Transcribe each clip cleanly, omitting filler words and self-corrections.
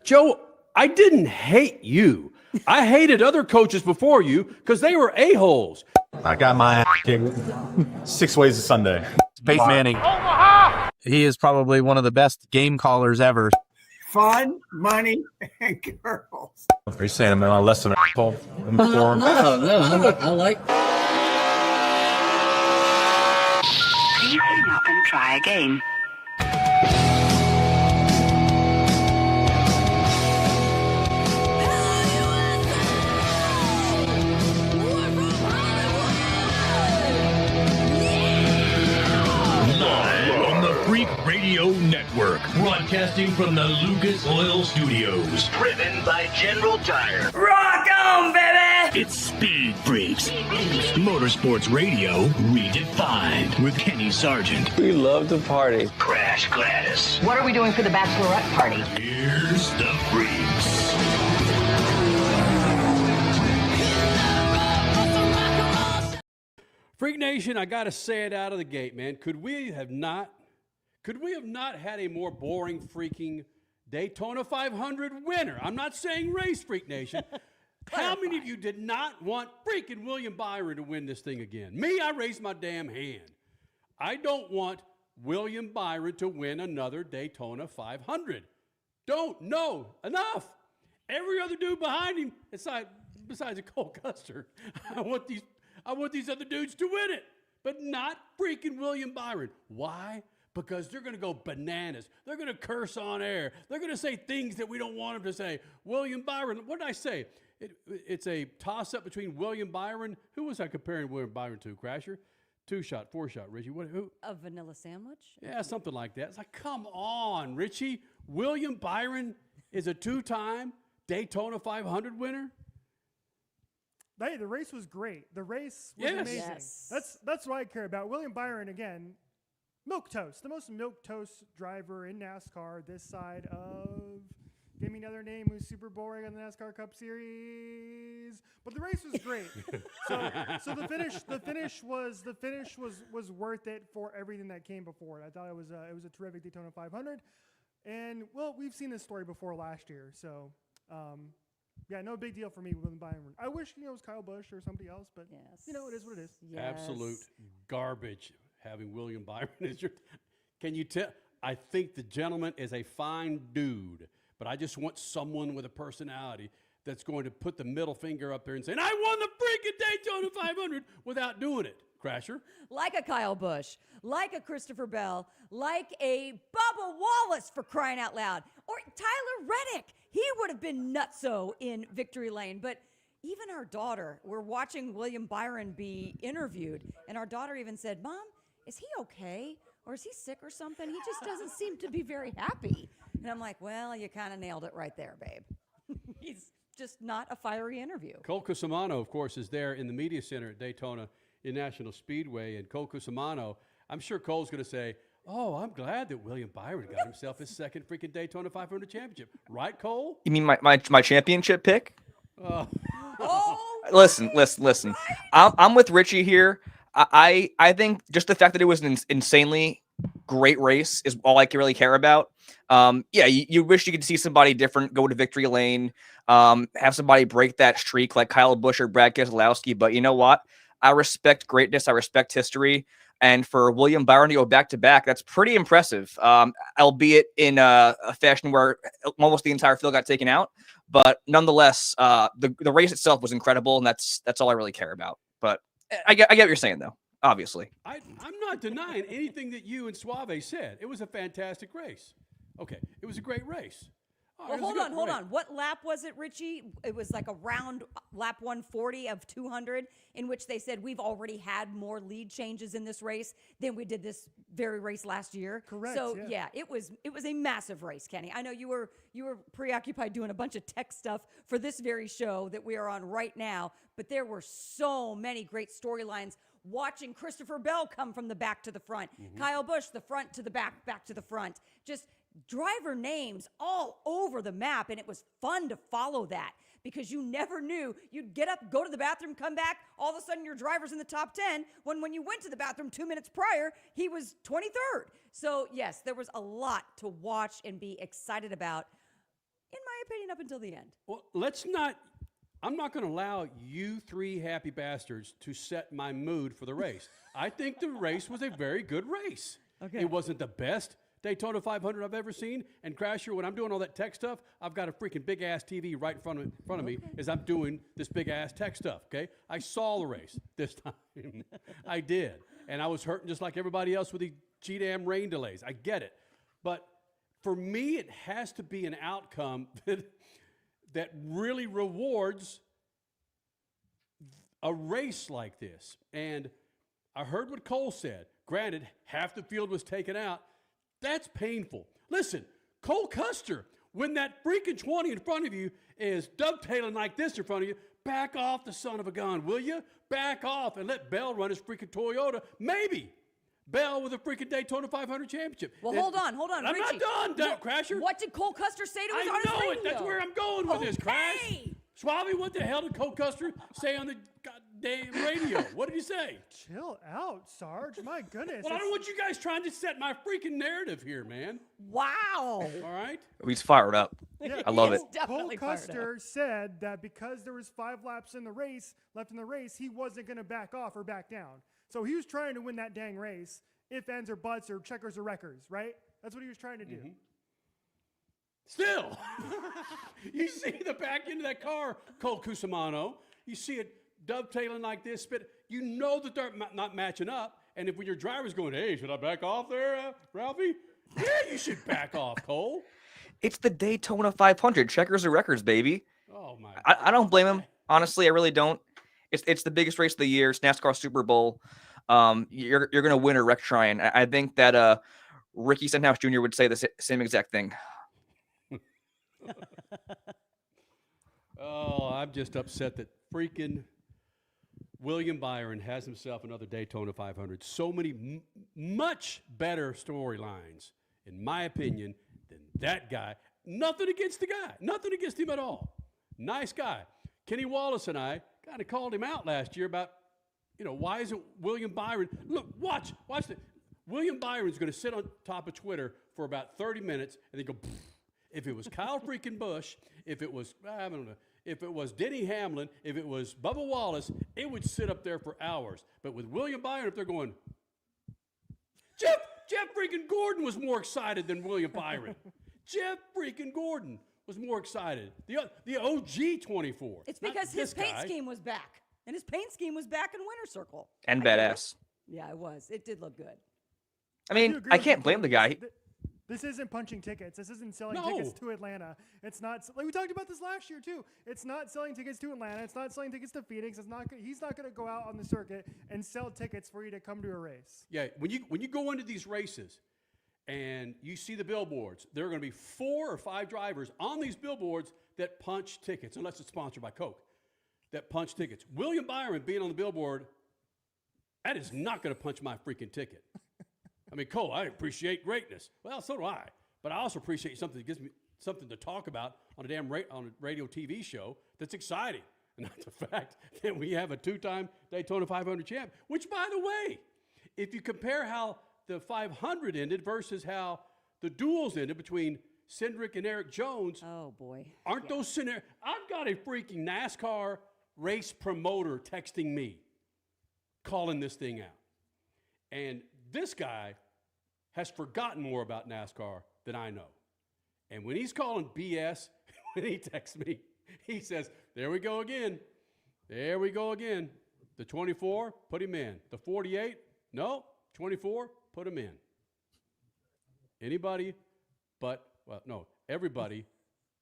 Joe, I didn't hate you. I hated other coaches before you because they were a-holes. I got my ass kicked 6 ways a Sunday. Peyton Manning. He is probably one of the best game callers ever. Fun, money, and girls. Are you saying I'm less than an asshole? No, I like. Please hang up and try again. Radio Network, broadcasting from the Lucas Oil Studios. Driven by General Tire. Rock on, baby! It's Speed Freaks. Motorsports Radio redefined with Kenny Sargent. We love to party. Crash Gladys. What are we doing for the bachelorette party? Here's the Freaks. Freak Nation, I got to say it out of the gate, man. Could we have not had a more boring freaking Daytona 500 winner? I'm not saying race, Freak Nation. How many of you did not want freaking William Byron to win this thing again? Me, I raised my damn hand. I don't want William Byron to win another Daytona 500. No, enough. Every other dude behind him, besides a Cole Custer, I want these other dudes to win it, but not freaking William Byron. Why? Because they're going to go bananas. They're going to curse on air. They're going to say things that we don't want them to say. William Byron, what did I say? It's a toss-up between William Byron. Who was I comparing William Byron to, Crasher? 2-shot, 4-shot, Richie. Who? A vanilla sandwich? Yeah, something like that. It's like, come on, Richie. William Byron is a 2-time Daytona 500 winner? Hey, the race was great. The race was amazing. Yes. That's what I care about. William Byron, again, Milquetoast, the most Milquetoast driver in NASCAR this side of, give me another name who's super boring on the NASCAR Cup Series. But the race was great. so the finish was worth it for everything that came before it. I thought it was a terrific Daytona 500. And well, we've seen this story before last year. So yeah, no big deal for me, William Byron. I wish it was Kyle Busch or somebody else, but it is what it is. Yes. Absolute garbage. Having William Byron as your, can you tell? I think the gentleman is a fine dude, but I just want someone with a personality that's going to put the middle finger up there and say, I won the freaking Daytona 500 without doing it. Crasher. Like a Kyle Busch, like a Christopher Bell, like a Bubba Wallace, for crying out loud, or Tyler Reddick. He would have been nutso in victory lane, but even our daughter, we're watching William Byron be interviewed, and our daughter even said, Mom, is he okay? Or is he sick or something? He just doesn't seem to be very happy. And I'm like, well, you kind of nailed it right there, babe. He's just not a fiery interview. Cole Cusimano, of course, is there in the media center at Daytona International Speedway. And Cole Cusimano, I'm sure Cole's going to say, oh, I'm glad that William Byron got himself his second freaking Daytona 500 championship. Right, Cole? You mean my championship pick? Oh, Listen. I'm with Richie here. I think just the fact that it was an insanely great race is all I can really care about. You wish you could see somebody different go to victory lane, have somebody break that streak like Kyle Busch or Brad Keselowski. But you know what? I respect greatness. I respect history. And for William Byron to go back-to-back, that's pretty impressive, albeit in a fashion where almost the entire field got taken out. But nonetheless, the race itself was incredible, and that's all I really care about. But I get what you're saying, though, obviously. I'm not denying anything that you and Suave said. It was a fantastic race. Okay, it was a great race. Well, hold on. What lap was it, Richie? It was like around lap 140 of 200, in which they said we've already had more lead changes in this race than we did this very race last year. Correct. So yeah, it was a massive race, Kenny. I know you were preoccupied doing a bunch of tech stuff for this very show that we are on right now, but there were so many great storylines. Watching Christopher Bell come from the back to the front, Kyle Busch the front to the back to the front, just driver names all over the map, and it was fun to follow that because you never knew. You'd get up, go to the bathroom, come back, all of a sudden your driver's in the top 10, when you went to the bathroom 2 minutes prior, he was 23rd. So yes, there was a lot to watch and be excited about. in my opinion, up until the end. Well, I'm not going to allow you three happy bastards to set my mood for the race. I think the race was a very good race. Okay. It wasn't the best Daytona 500 I've ever seen. And Crasher, when I'm doing all that tech stuff, I've got a freaking big ass TV right in front of me as I'm doing this big ass tech stuff. Okay, I saw the race this time. I did, and I was hurting just like everybody else with the G-damn rain delays. I get it, but for me, it has to be an outcome that really rewards a race like this. And I heard what Cole said. Granted, half the field was taken out. That's painful. Listen, Cole Custer, when that freaking 20 in front of you is dovetailing like this in front of you, back off the son of a gun, will you? Back off and let Bell run his freaking Toyota. Maybe Bell with a freaking Daytona 500 championship. Well, hold on, I'm Richie. not done, Crasher. What did Cole Custer say to his I artist know it. radio? That's where I'm going with this, Crash. Swabby, what the hell did Cole Custer say on the goddamn radio? What did he say? Chill out, Sarge. My goodness. Well, I don't want you guys trying to set my freaking narrative here, man. Wow. All right? He's fired up. Yeah, I love He's it. Cole definitely fired up. Custer said that because there was 5 laps in the race left in the race, he wasn't going to back off or back down. So he was trying to win that dang race, if ends or buts or checkers or wreckers, right? That's what he was trying to do. Mm-hmm. Still, you see the back end of that car, Cole Cusimano. You see it dovetailing like this, but you know that they're not matching up. And if when your driver's going, hey, should I back off there, Ralphie? Yeah, you should back off, Cole. It's the Daytona 500. Checkers or records, baby. Oh, my. I don't blame him. Honestly, I really don't. It's the biggest race of the year. It's NASCAR Super Bowl. You're going to win or wreck trying. I think that Ricky Stenhouse Jr. would say the same exact thing. Oh, I'm just upset that freaking William Byron has himself another Daytona 500. So many much better storylines, in my opinion, than that guy. Nothing against the guy. Nothing against him at all. Nice guy. Kenny Wallace and I kind of called him out last year about, why isn't William Byron? Look, watch this. William Byron's going to sit on top of Twitter for about 30 minutes and then go, pfft. If it was Kyle freaking Busch, if it was, I don't know, if it was Denny Hamlin, if it was Bubba Wallace, it would sit up there for hours. But with William Byron, if they're going, Jeff freaking Gordon was more excited than William Byron. Jeff freaking Gordon was more excited. The OG 24. It's because his paint scheme was back. And his paint scheme was back in Winter Circle. And badass. Yeah, it was. It did look good. I mean, I can't blame the guy. This isn't punching tickets. This isn't selling No. tickets to Atlanta. It's not like we talked about this last year too. It's not selling tickets to Atlanta. It's not selling tickets to Phoenix. He's not going to go out on the circuit and sell tickets for you to come to a race. Yeah, when you go into these races and you see the billboards, there are going to be 4 or 5 drivers on these billboards that punch tickets, unless it's sponsored by Coke, that punch tickets. William Byron being on the billboard, that is not going to punch my freaking ticket. I mean, Cole, I appreciate greatness. Well, so do I. But I also appreciate something that gives me something to talk about on a radio TV show that's exciting. And not the fact that we have a 2-time Daytona 500 champ, which, by the way, if you compare how the 500 ended versus how the duels ended between Cindric and Eric Jones. Oh, boy. Aren't those scenarios? I've got a freaking NASCAR race promoter texting me, calling this thing out. And this guy has forgotten more about NASCAR than I know. And when he's calling BS, when he texts me, he says, there we go again. There we go again. The 24, put him in. The 48, no. 24, put him in. Anybody but, well, no, everybody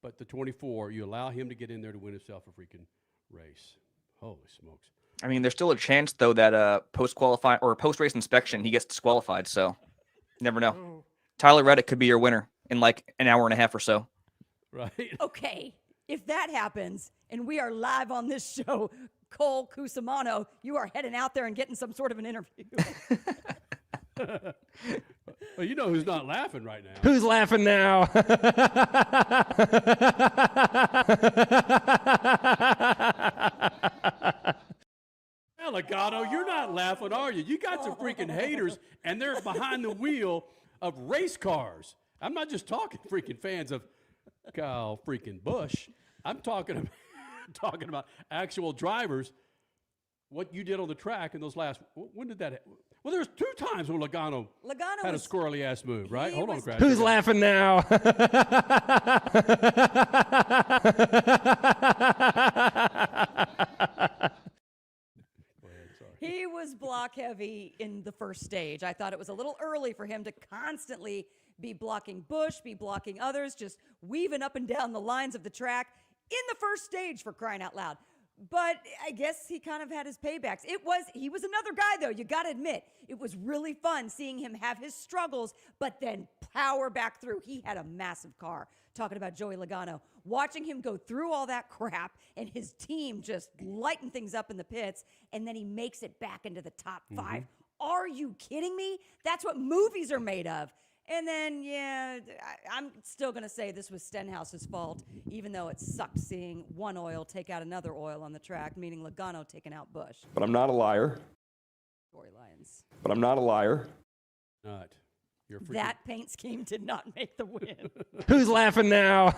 but the 24, you allow him to get in there to win himself a freaking race. Holy smokes. I mean, there's still a chance, though, that post-qualify or post-race inspection, he gets disqualified. So, you never know. Oh. Tyler Reddick could be your winner in like an hour and a half or so. Right? Okay, if that happens and we are live on this show, Cole Cusimano, you are heading out there and getting some sort of an interview. Well, you know who's not laughing right now. Who's laughing now? Legato, you're not laughing, are you? You got some freaking haters, and they're behind the wheel of race cars. I'm not just talking freaking fans of Kyle freaking Busch. I'm talking about actual drivers. What you did on the track in those last. When did that? Well, there was 2 times when Logano had a squirrely ass move, right? Hold on, Crash. Who's laughing now? He was block heavy in the first stage. I thought it was a little early for him to constantly be blocking Busch, be blocking others, just weaving up and down the lines of the track in the first stage, for crying out loud. But I guess he kind of had his paybacks. He was another guy, though. You got to admit, it was really fun seeing him have his struggles, but then power back through. He had a massive car. Talking about Joey Logano, watching him go through all that crap and his team just lighten things up in the pits, and then he makes it back into the top 5. Are you kidding me? That's what movies are made of. And then, I'm still going to say this was Stenhouse's fault, even though it sucked seeing one oil take out another oil on the track, meaning Logano taking out Busch. But I'm not a liar. Storylines. But I'm not a liar. Not. You're freaking. That paint scheme did not make the win. Who's laughing now?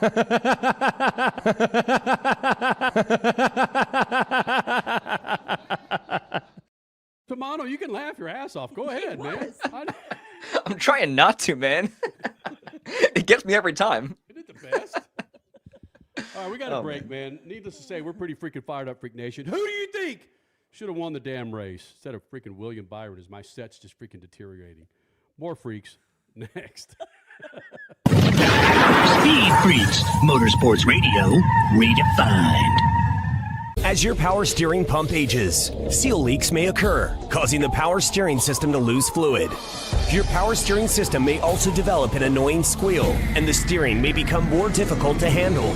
Tamano, you can laugh your ass off. Go ahead, man. I'm trying not to, man. It gets me every time. Isn't it the best? All right, we got a break, man. Needless to say, we're pretty freaking fired up, Freak Nation. Who do you think should have won the damn race instead of freaking William Byron? As my set's just freaking deteriorating. More freaks next. Speed Freaks, Motorsports Radio, redefined. As your power steering pump ages, seal leaks may occur, causing the power steering system to lose fluid. Your power steering system may also develop an annoying squeal, and the steering may become more difficult to handle.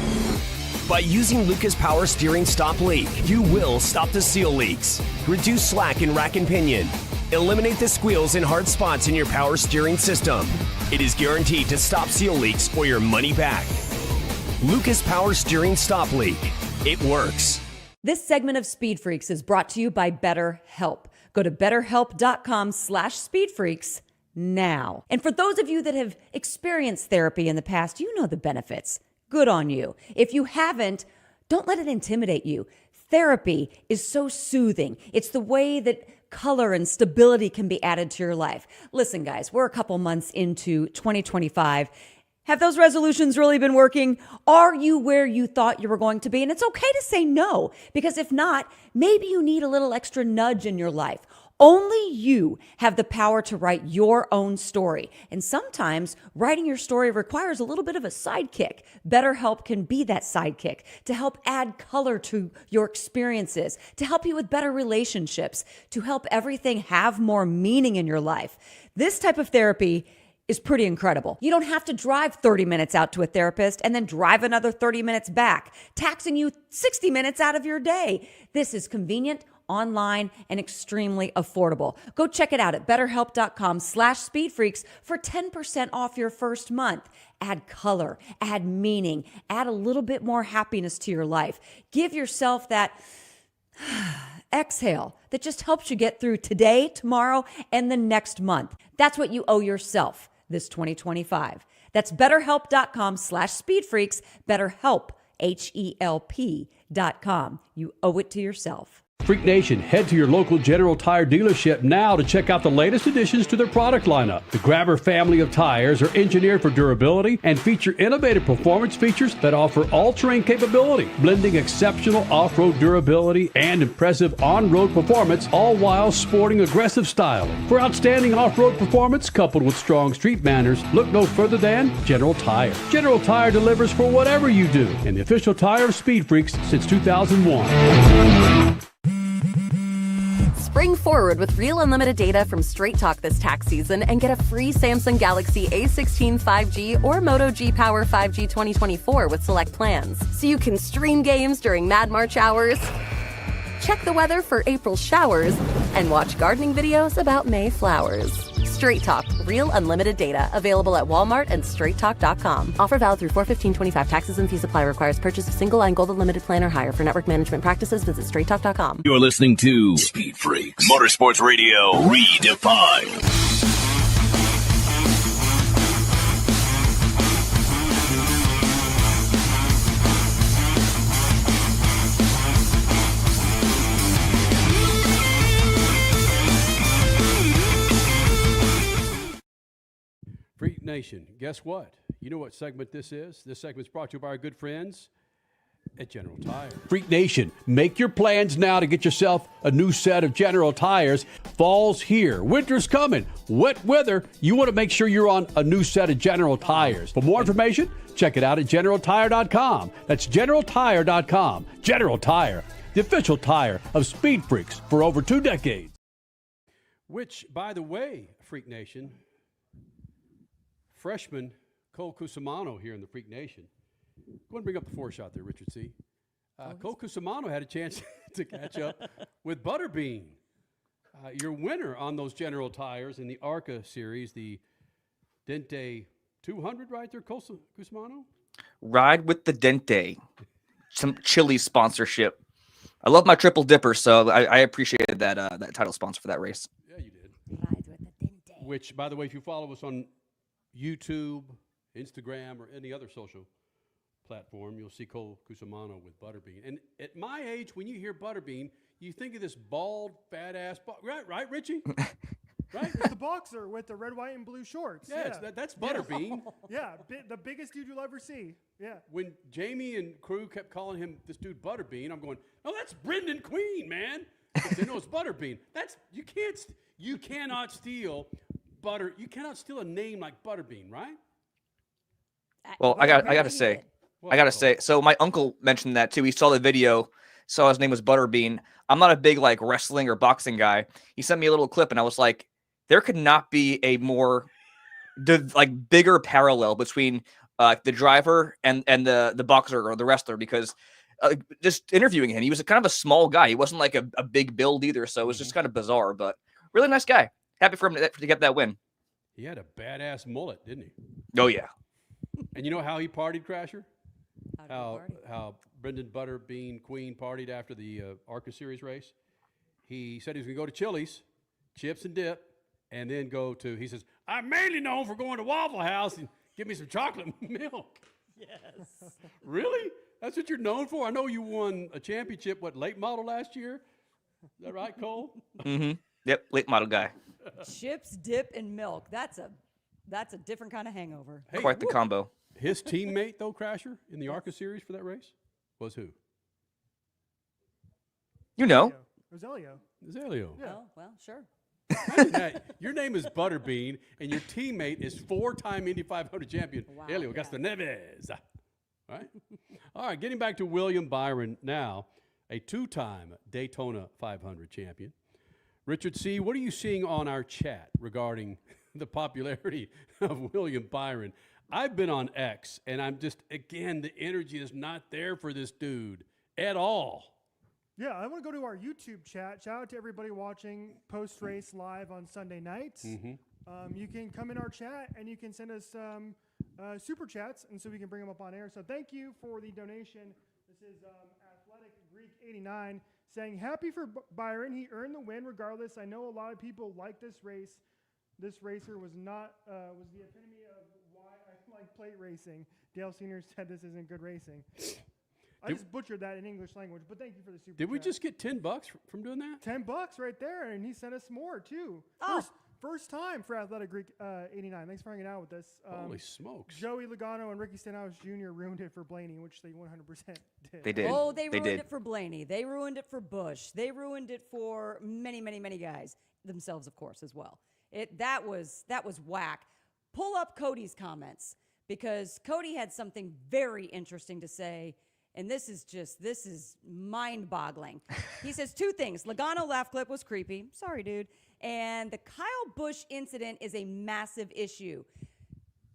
By using Lucas Power Steering Stop Leak, you will stop the seal leaks, reduce slack in rack and pinion, eliminate the squeals and hard spots in your power steering system. It is guaranteed to stop seal leaks or your money back. Lucas Power Steering Stop Leak. It works. This segment of Speed Freaks is brought to you by BetterHelp. Go to betterhelp.com/speedfreaks now. And for those of you that have experienced therapy in the past, you know the benefits. Good on you. If you haven't, don't let it intimidate you. Therapy is so soothing. It's the way that color and stability can be added to your life. Listen, guys, we're a couple months into 2025. Have those resolutions really been working? Are you where you thought you were going to be? And it's okay to say no, because if not, maybe you need a little extra nudge in your life. Only you have the power to write your own story. And sometimes writing your story requires a little bit of a sidekick. BetterHelp can be that sidekick to help add color to your experiences, to help you with better relationships, to help everything have more meaning in your life. This type of therapy is pretty incredible. You don't have to drive 30 minutes out to a therapist and then drive another 30 minutes back, taxing you 60 minutes out of your day. This is convenient, online, and extremely affordable. Go check it out at betterhelp.com/speedfreaks for 10% off your first month. Add color, add meaning, add a little bit more happiness to your life. Give yourself that exhale that just helps you get through today, tomorrow, and the next month. That's what you owe yourself this 2025. That's betterhelp.com/speedfreaks, betterhelp, HELP.com. You owe it to yourself. Freak Nation, head to your local General Tire dealership now to check out the latest additions to their product lineup. The Grabber family of tires are engineered for durability and feature innovative performance features that offer all-terrain capability, blending exceptional off-road durability and impressive on-road performance, all while sporting aggressive style. For outstanding off-road performance coupled with strong street manners, look no further than General Tire. General Tire delivers for whatever you do, and the official tire of Speed Freaks since 2001. Spring forward with real unlimited data from Straight Talk this tax season and get a free Samsung Galaxy A16 5G or Moto G Power 5G 2024 with select plans. So you can stream games during Mad March hours, check the weather for April showers, and watch gardening videos about May flowers. Straight Talk, real unlimited data. Available at Walmart and straighttalk.com. Offer valid through 4/15/25. Taxes and fees apply. Requires purchase of single line gold unlimited plan or higher. For network management practices, visit straighttalk.com. You're listening to Speed Freaks, Motorsports Radio, redefined. Nation, guess what? You know what segment this is? This segment's brought to you by our good friends at General Tire. Freak Nation, make your plans now to get yourself a new set of General Tires. Fall's here. Winter's coming. Wet weather. You want to make sure you're on a new set of General Tires. For more information, check it out at GeneralTire.com. That's GeneralTire.com. General Tire, the official tire of SpeedFreaks for over 2 decades. Which, by the way, Freak Nation, freshman Cole Cusimano here in the Freak Nation. Go and bring up the 4 shot there, Richard C. Cole Cusimano had a chance to catch up with Butterbean, your winner on those General Tires in the ARCA series, the Dente 200, right there, Cole Cusimano? Ride with the Dente. Some chili sponsorship. I love my triple dipper, so I appreciated that title sponsor for that race. Yeah, you did. Ride with the Dente. Which, by the way, if you follow us on YouTube, Instagram, or any other social platform, you'll see Cole Cusimano with Butterbean. And at my age, when you hear Butterbean, you think of this bald, badass, right, Richie? Right? It's the boxer with the red, white, and blue shorts. Yeah, that's Butterbean. Yeah, the biggest dude you'll ever see. Yeah. When Jamie and crew kept calling him this dude Butterbean, I'm going, no, that's Brendan Queen, man. They know it's Butterbean. You cannot steal butter. You cannot steal a name like Butterbean, right? Well, I gotta say. So my uncle mentioned that too. He saw the video, saw his name was Butterbean. I'm not a big like wrestling or boxing guy. He sent me a little clip, and I was like, there could not be a more bigger parallel between the driver and the boxer or the wrestler, because just interviewing him, he was kind of a small guy. He wasn't like a big build either, so it was just kind of bizarre, but really nice guy. Happy for him to get that win. He had a badass mullet, didn't he? Oh, yeah. And you know how he partied, Crasher? How Brendan Butterbean Queen partied after the ARCA Series race? He said he was going to go to Chili's, chips and dip, and then he says, I'm mainly known for going to Waffle House and give me some chocolate milk. Yes. Really? That's what you're known for? I know you won a championship, late model last year? Is that right, Cole? Mm-hmm. Yep, late model guy. Chips, dip, and milk. That's a different kind of hangover. Hey, quite the combo. His teammate, though, Crasher, in the ARCA Series for that race, was who? It was Elio. Yeah. Well, sure. Your name is Butterbean, and your teammate is 4-time Indy 500 champion, Helio Castroneves. Right? All right, getting back to William Byron now, a 2-time Daytona 500 champion. Richard C., what are you seeing on our chat regarding the popularity of William Byron? I've been on X, and I'm just, again, the energy is not there for this dude at all. Yeah, I want to go to our YouTube chat. Shout out to everybody watching post-race live on Sunday nights. Mm-hmm. You can come in our chat, and you can send us super chats, and so we can bring them up on air. So thank you for the donation. This is Athletic Greek 89 saying, happy for Byron. He earned the win regardless. I know a lot of people like this race. This racer was the epitome of why I like plate racing. Dale Senior said this isn't good racing. I just butchered that in English language, but thank you for the super Did we chat. just get $10 from doing that? $10 right there, and he sent us more too. Oh. First time for Athletic Greek 89. Thanks for hanging out with us. Holy smokes. Joey Logano and Ricky Stenhouse Jr. ruined it for Blaney, which they 100% did. They did. Oh, they ruined it for Blaney. They ruined it for Busch. They ruined it for many, many, many guys. Themselves, of course, as well. That was whack. Pull up Cody's comments, because Cody had something very interesting to say. And this is mind-boggling. He says 2 things. Logano laugh clip was creepy. Sorry, dude. And the Kyle Busch incident is a massive issue.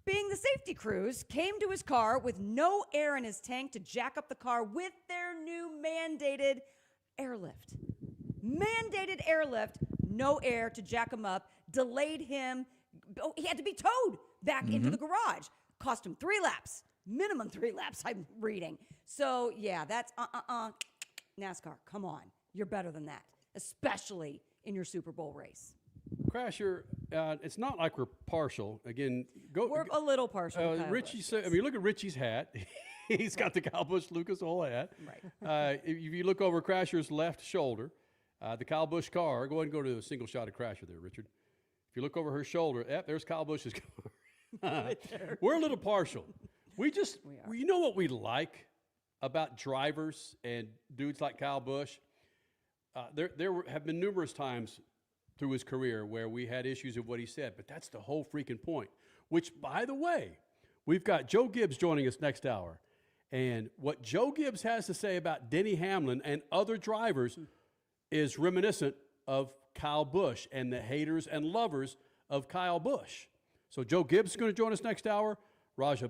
Being the safety crews came to his car with no air in his tank to jack up the car with their new mandated airlift. Mandated airlift, no air to jack him up, delayed him. Oh, he had to be towed back into the garage. Cost him 3 laps. Minimum 3 laps, I'm reading. So, yeah, that's NASCAR, come on. You're better than that, especially in your Super Bowl race. Crasher, it's not like we're partial. Again, we're a little partial. Richie said, I mean, look at Richie's hat. He's got the Kyle Busch Lucas Oil hat. Right. If you look over Crasher's left shoulder, the Kyle Busch car, go ahead and go to a single shot of Crasher there, Richard. If you look over her shoulder, there's Kyle Busch's car. We're a little partial. You know what we like about drivers and dudes like Kyle Busch? There have been numerous times through his career where we had issues of what he said, but that's the whole freaking point. Which, by the way, we've got Joe Gibbs joining us next hour. And what Joe Gibbs has to say about Denny Hamlin and other drivers is reminiscent of Kyle Busch and the haters and lovers of Kyle Busch. So Joe Gibbs is going to join us next hour. Rajah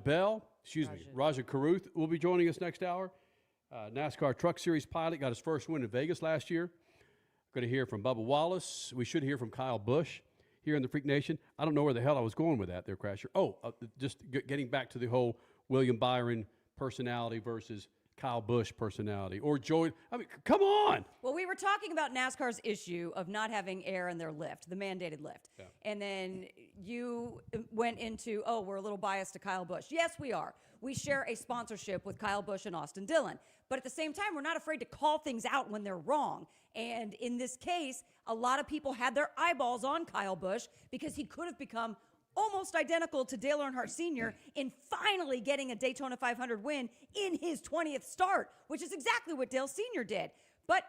Caruth will be joining us next hour. NASCAR Truck Series pilot, got his first win in Vegas last year. Going to hear from Bubba Wallace. We should hear from Kyle Busch here in the Freak Nation. I don't know where the hell I was going with that there, Crasher. Just getting back to the whole William Byron personality versus Kyle Busch personality. Or Joey. I mean, come on. Well, we were talking about NASCAR's issue of not having air in their lift, the mandated lift. Yeah. And then you went into, we're a little biased to Kyle Busch. Yes, we are. We share a sponsorship with Kyle Busch and Austin Dillon. But at the same time, we're not afraid to call things out when they're wrong. And in this case, a lot of people had their eyeballs on Kyle Busch because he could have become almost identical to Dale Earnhardt Sr. in finally getting a Daytona 500 win in his 20th start, which is exactly what Dale Sr. did. But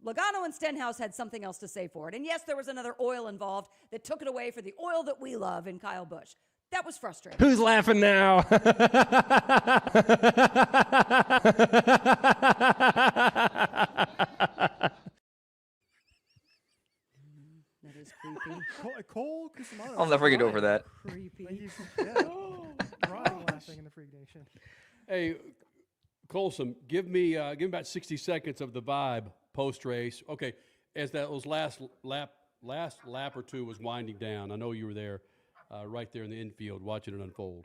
Logano and Stenhouse had something else to say for it. And yes, there was another oil involved that took it away for the oil that we love in Kyle Busch. That was frustrating. Who's laughing now? That is creepy. Cole Cusimano. I'll never get over that. Creepy. Like he's crying laughing in the Freak Nation. Hey, Colson, give me about 60 seconds of the vibe post-race. Okay, as those last lap or two was winding down, I know you were there, right there in the infield watching it unfold.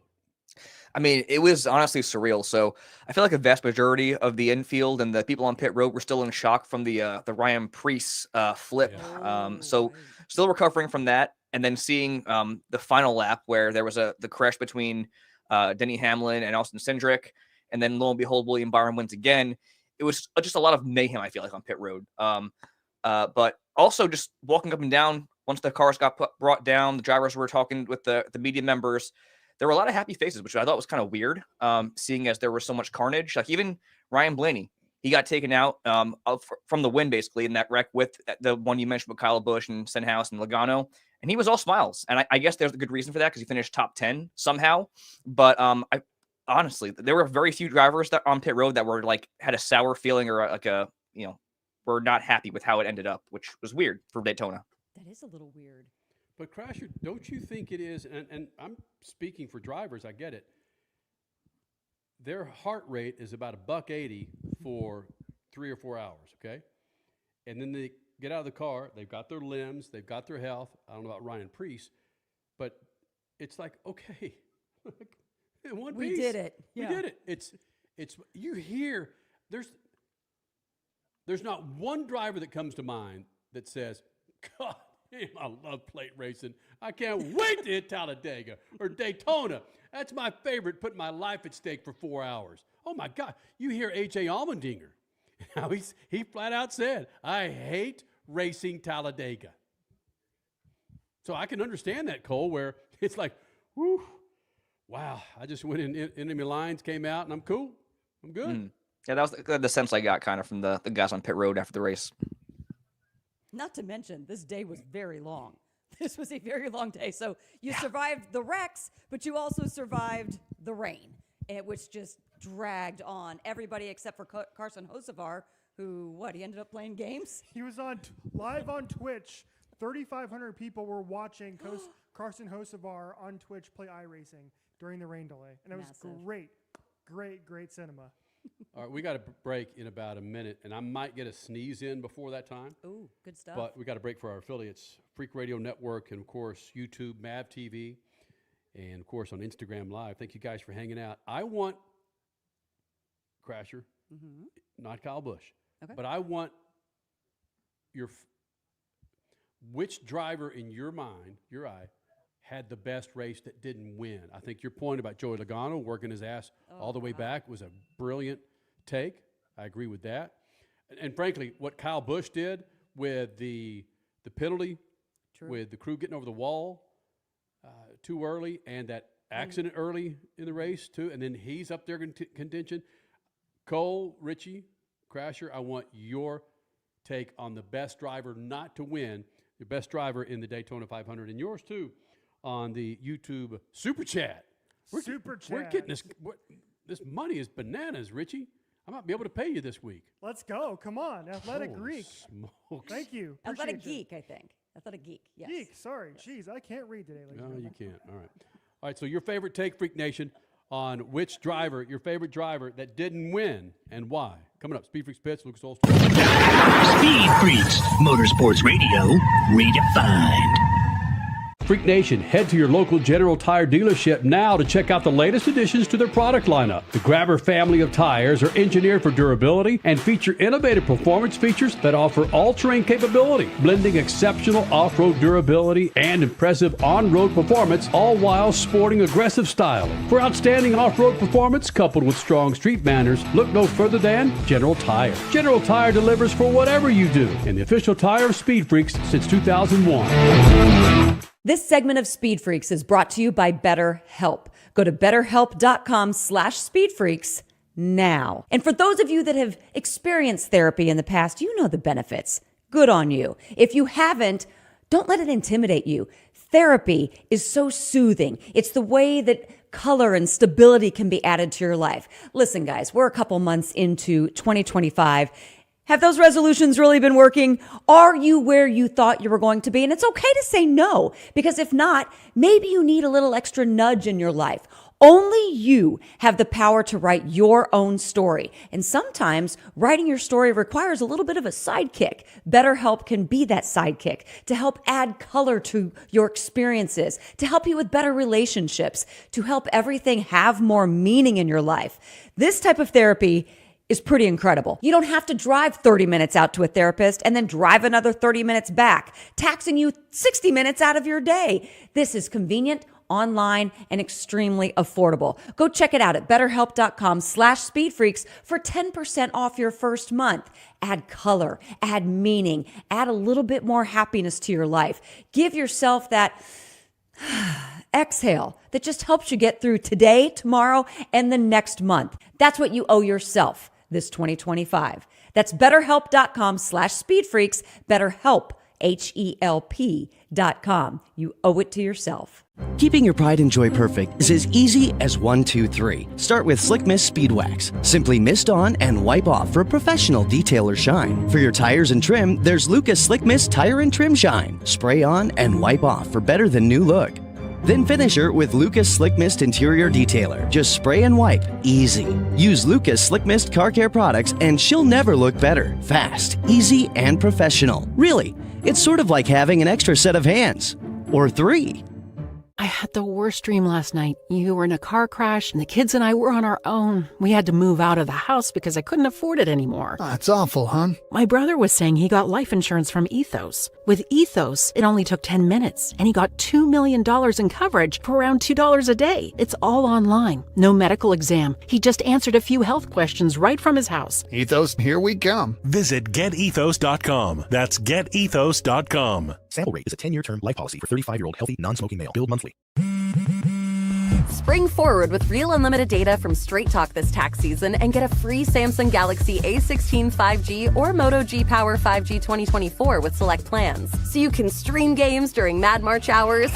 I mean, it was honestly surreal. So I feel like a vast majority of the infield and the people on pit road were still in shock from the Ryan Preece flip. Yeah. So still recovering from that, and then seeing the final lap where there was the crash between Denny Hamlin and Austin Cindric, and then lo and behold, William Byron wins again. It was just a lot of mayhem, I feel like, on pit road. But also just walking up and down once the cars got brought down, the drivers were talking with the media members. There were a lot of happy faces, which I thought was kind of weird, seeing as there was so much carnage. Like even Ryan Blaney, he got taken out from the win, basically, in that wreck with the one you mentioned with Kyle Busch and Stenhouse and Logano. And he was all smiles. And I guess there's a good reason for that because he finished top 10 somehow. But honestly, there were very few drivers that on pit road that were had a sour feeling or were not happy with how it ended up, which was weird for Daytona. That is a little weird. But Crasher, don't you think it is, and I'm speaking for drivers, I get it, their heart rate is about $180 for 3 or 4 hours, okay? And then they get out of the car, they've got their limbs, they've got their health. I don't know about Ryan Preece, but it's like, okay, in one piece. We did it. We did it. It's you hear, there's not one driver that comes to mind that says, God, I love plate racing. I can't wait to hit Talladega or Daytona. That's my favorite, putting my life at stake for 4 hours. Oh, my God. You hear A.J. Allmendinger. Now he flat out said, I hate racing Talladega. So I can understand that, Cole, where it's like, whoo, wow, I just went in enemy lines, came out, and I'm cool. I'm good. Mm. Yeah, that was the sense I got kind of from the guys on pit road after the race. Not to mention, this day was very long. This was a very long day. So you survived the wrecks, but you also survived the rain, which just dragged on everybody except for Carson Hocevar, who, he ended up playing games? He was live on Twitch. 3,500 people were watching Carson Hocevar on Twitch play iRacing during the rain delay. And it was great cinema. All right, we got a break in about a minute, and I might get a sneeze in before that time. Ooh, good stuff. But we got a break for our affiliates, Freak Radio Network, and, of course, YouTube, MAV TV, and, of course, on Instagram Live. Thank you guys for hanging out. I want, Crasher, not Kyle Busch, but I want which driver in your mind, your eye, had the best race that didn't win. I think your point about Joey Logano working his ass all the way back was a brilliant take. I agree with that. And frankly, what Kyle Busch did with the penalty, with the crew getting over the wall, too early and that accident early in the race too, and then he's up there in contention. Cole, Richie, Crasher, I want your take on the best driver not to win, the best driver in the Daytona 500, and yours too on the YouTube Super Chat. We're getting this money is bananas, Richie. I might be able to pay you this week. Let's go. Come on. Athletic Holy Greek. smokes. Thank you. Athletic Appreciate you. Geek, I think. Athletic Geek, yes. Geek, sorry. Jeez, I can't read today. No, you can't. All right, so your favorite take, Freak Nation, on which driver, your favorite driver that didn't win and why. Coming up, Speed Freaks Pits, Lucas Oil. Speed Freaks, Motorsports Radio, redefined. Freak Nation, head to your local General Tire dealership now to check out the latest additions to their product lineup. The Grabber family of tires are engineered for durability and feature innovative performance features that offer all-terrain capability, blending exceptional off-road durability and impressive on-road performance, all while sporting aggressive styling. For outstanding off-road performance coupled with strong street manners, look no further than General Tire. General Tire delivers for whatever you do, and the official tire of Speed Freaks since 2001. This segment of Speed Freaks is brought to you by BetterHelp. Go to betterhelp.com/speedfreaks now. And for those of you that have experienced therapy in the past, you know the benefits. Good on you. If you haven't, don't let it intimidate you. Therapy is so soothing. It's the way that color and stability can be added to your life. Listen, guys, we're a couple months into 2025. Have those resolutions really been working? Are you where you thought you were going to be? And it's okay to say no, because if not, maybe you need a little extra nudge in your life. Only you have the power to write your own story. And sometimes writing your story requires a little bit of a sidekick. BetterHelp can be that sidekick to help add color to your experiences, to help you with better relationships, to help everything have more meaning in your life. This type of therapy is pretty incredible. You don't have to drive 30 minutes out to a therapist and then drive another 30 minutes back, taxing you 60 minutes out of your day. This is convenient, online, and extremely affordable. Go check it out at betterhelp.com/speedfreaks for 10% off your first month. Add color, add meaning, add a little bit more happiness to your life. Give yourself that exhale that just helps you get through today, tomorrow, and the next month. That's what you owe yourself this 2025. That's betterhelp.com/speedfreaks, BetterHelp, HELP.com. You owe it to yourself. Keeping your pride and joy perfect is as easy as 1, 2, 3. Start with Slick Mist Speed Wax. Simply mist on and wipe off for a professional detail or shine. For your tires and trim, there's Lucas Slick Mist Tire and Trim Shine. Spray on and wipe off for better than new look. Then finish her with Lucas Slick Mist Interior Detailer. Just spray and wipe. Easy. Use Lucas Slick Mist Car Care products and she'll never look better. Fast, easy, and professional. Really, it's sort of like having an extra set of hands. Or 3. I had the worst dream last night. You were in a car crash, and the kids and I were on our own. We had to move out of the house because I couldn't afford it anymore. That's awful, hon. My brother was saying he got life insurance from Ethos. With Ethos, it only took 10 minutes, and he got $2 million in coverage for around $2 a day. It's all online. No medical exam. He just answered a few health questions right from his house. Ethos, here we come. Visit getethos.com. That's getethos.com. Sample rate is a 10-year term life policy for 35-year-old healthy, non-smoking male. Billed monthly. Spring forward with real unlimited data from Straight Talk this tax season and get a free Samsung Galaxy A16 5G or Moto G Power 5G 2024 with select plans. So you can stream games during Mad March hours,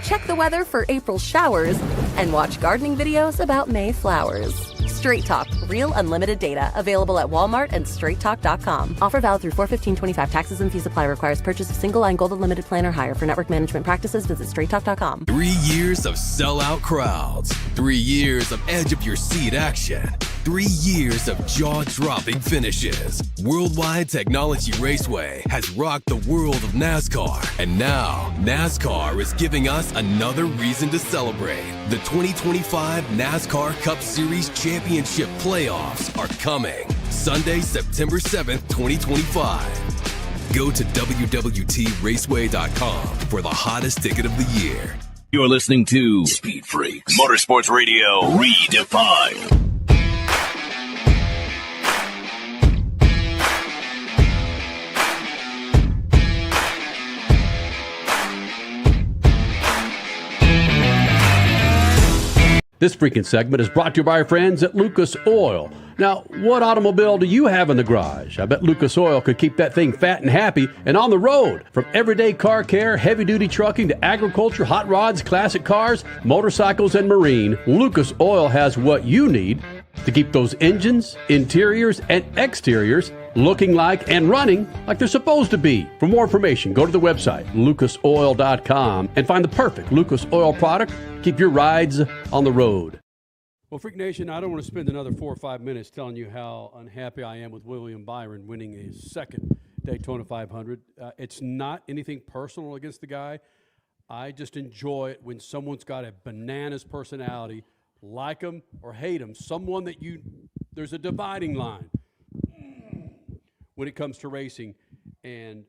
check the weather for April showers, and watch gardening videos about May flowers. Straight Talk, real unlimited data. Available at Walmart and straighttalk.com. Offer valid through 4/15/25. Taxes and fees apply. Requires purchase of single line gold unlimited plan or higher. For network management practices, visit straighttalk.com. 3 years of sellout crowds. 3 years of edge of your seat action. 3 years of jaw-dropping finishes. Worldwide Technology Raceway has rocked the world of NASCAR. And now, NASCAR is giving us another reason to celebrate. The 2025 NASCAR Cup Series Championship Playoffs are coming. Sunday, September 7th, 2025. Go to www.raceway.com for the hottest ticket of the year. You're listening to Speed Freaks, Motorsports Radio redefined. This freaking segment is brought to you by our friends at Lucas Oil. Now, what automobile do you have in the garage? I bet Lucas Oil could keep that thing fat and happy and on the road. From everyday car care, heavy-duty trucking to agriculture, hot rods, classic cars, motorcycles, and marine, Lucas Oil has what you need to keep those engines, interiors, and exteriors looking like and running like they're supposed to be. For more information, go to the website, lucasoil.com, and find the perfect Lucas Oil product. Keep your rides on the road. Well, Freak Nation, I don't want to spend another 4 or 5 minutes telling you how unhappy I am with William Byron winning a second Daytona 500. It's not anything personal against the guy. I just enjoy it when someone's got a bananas personality, like him or hate him, someone that there's a dividing line when it comes to racing. And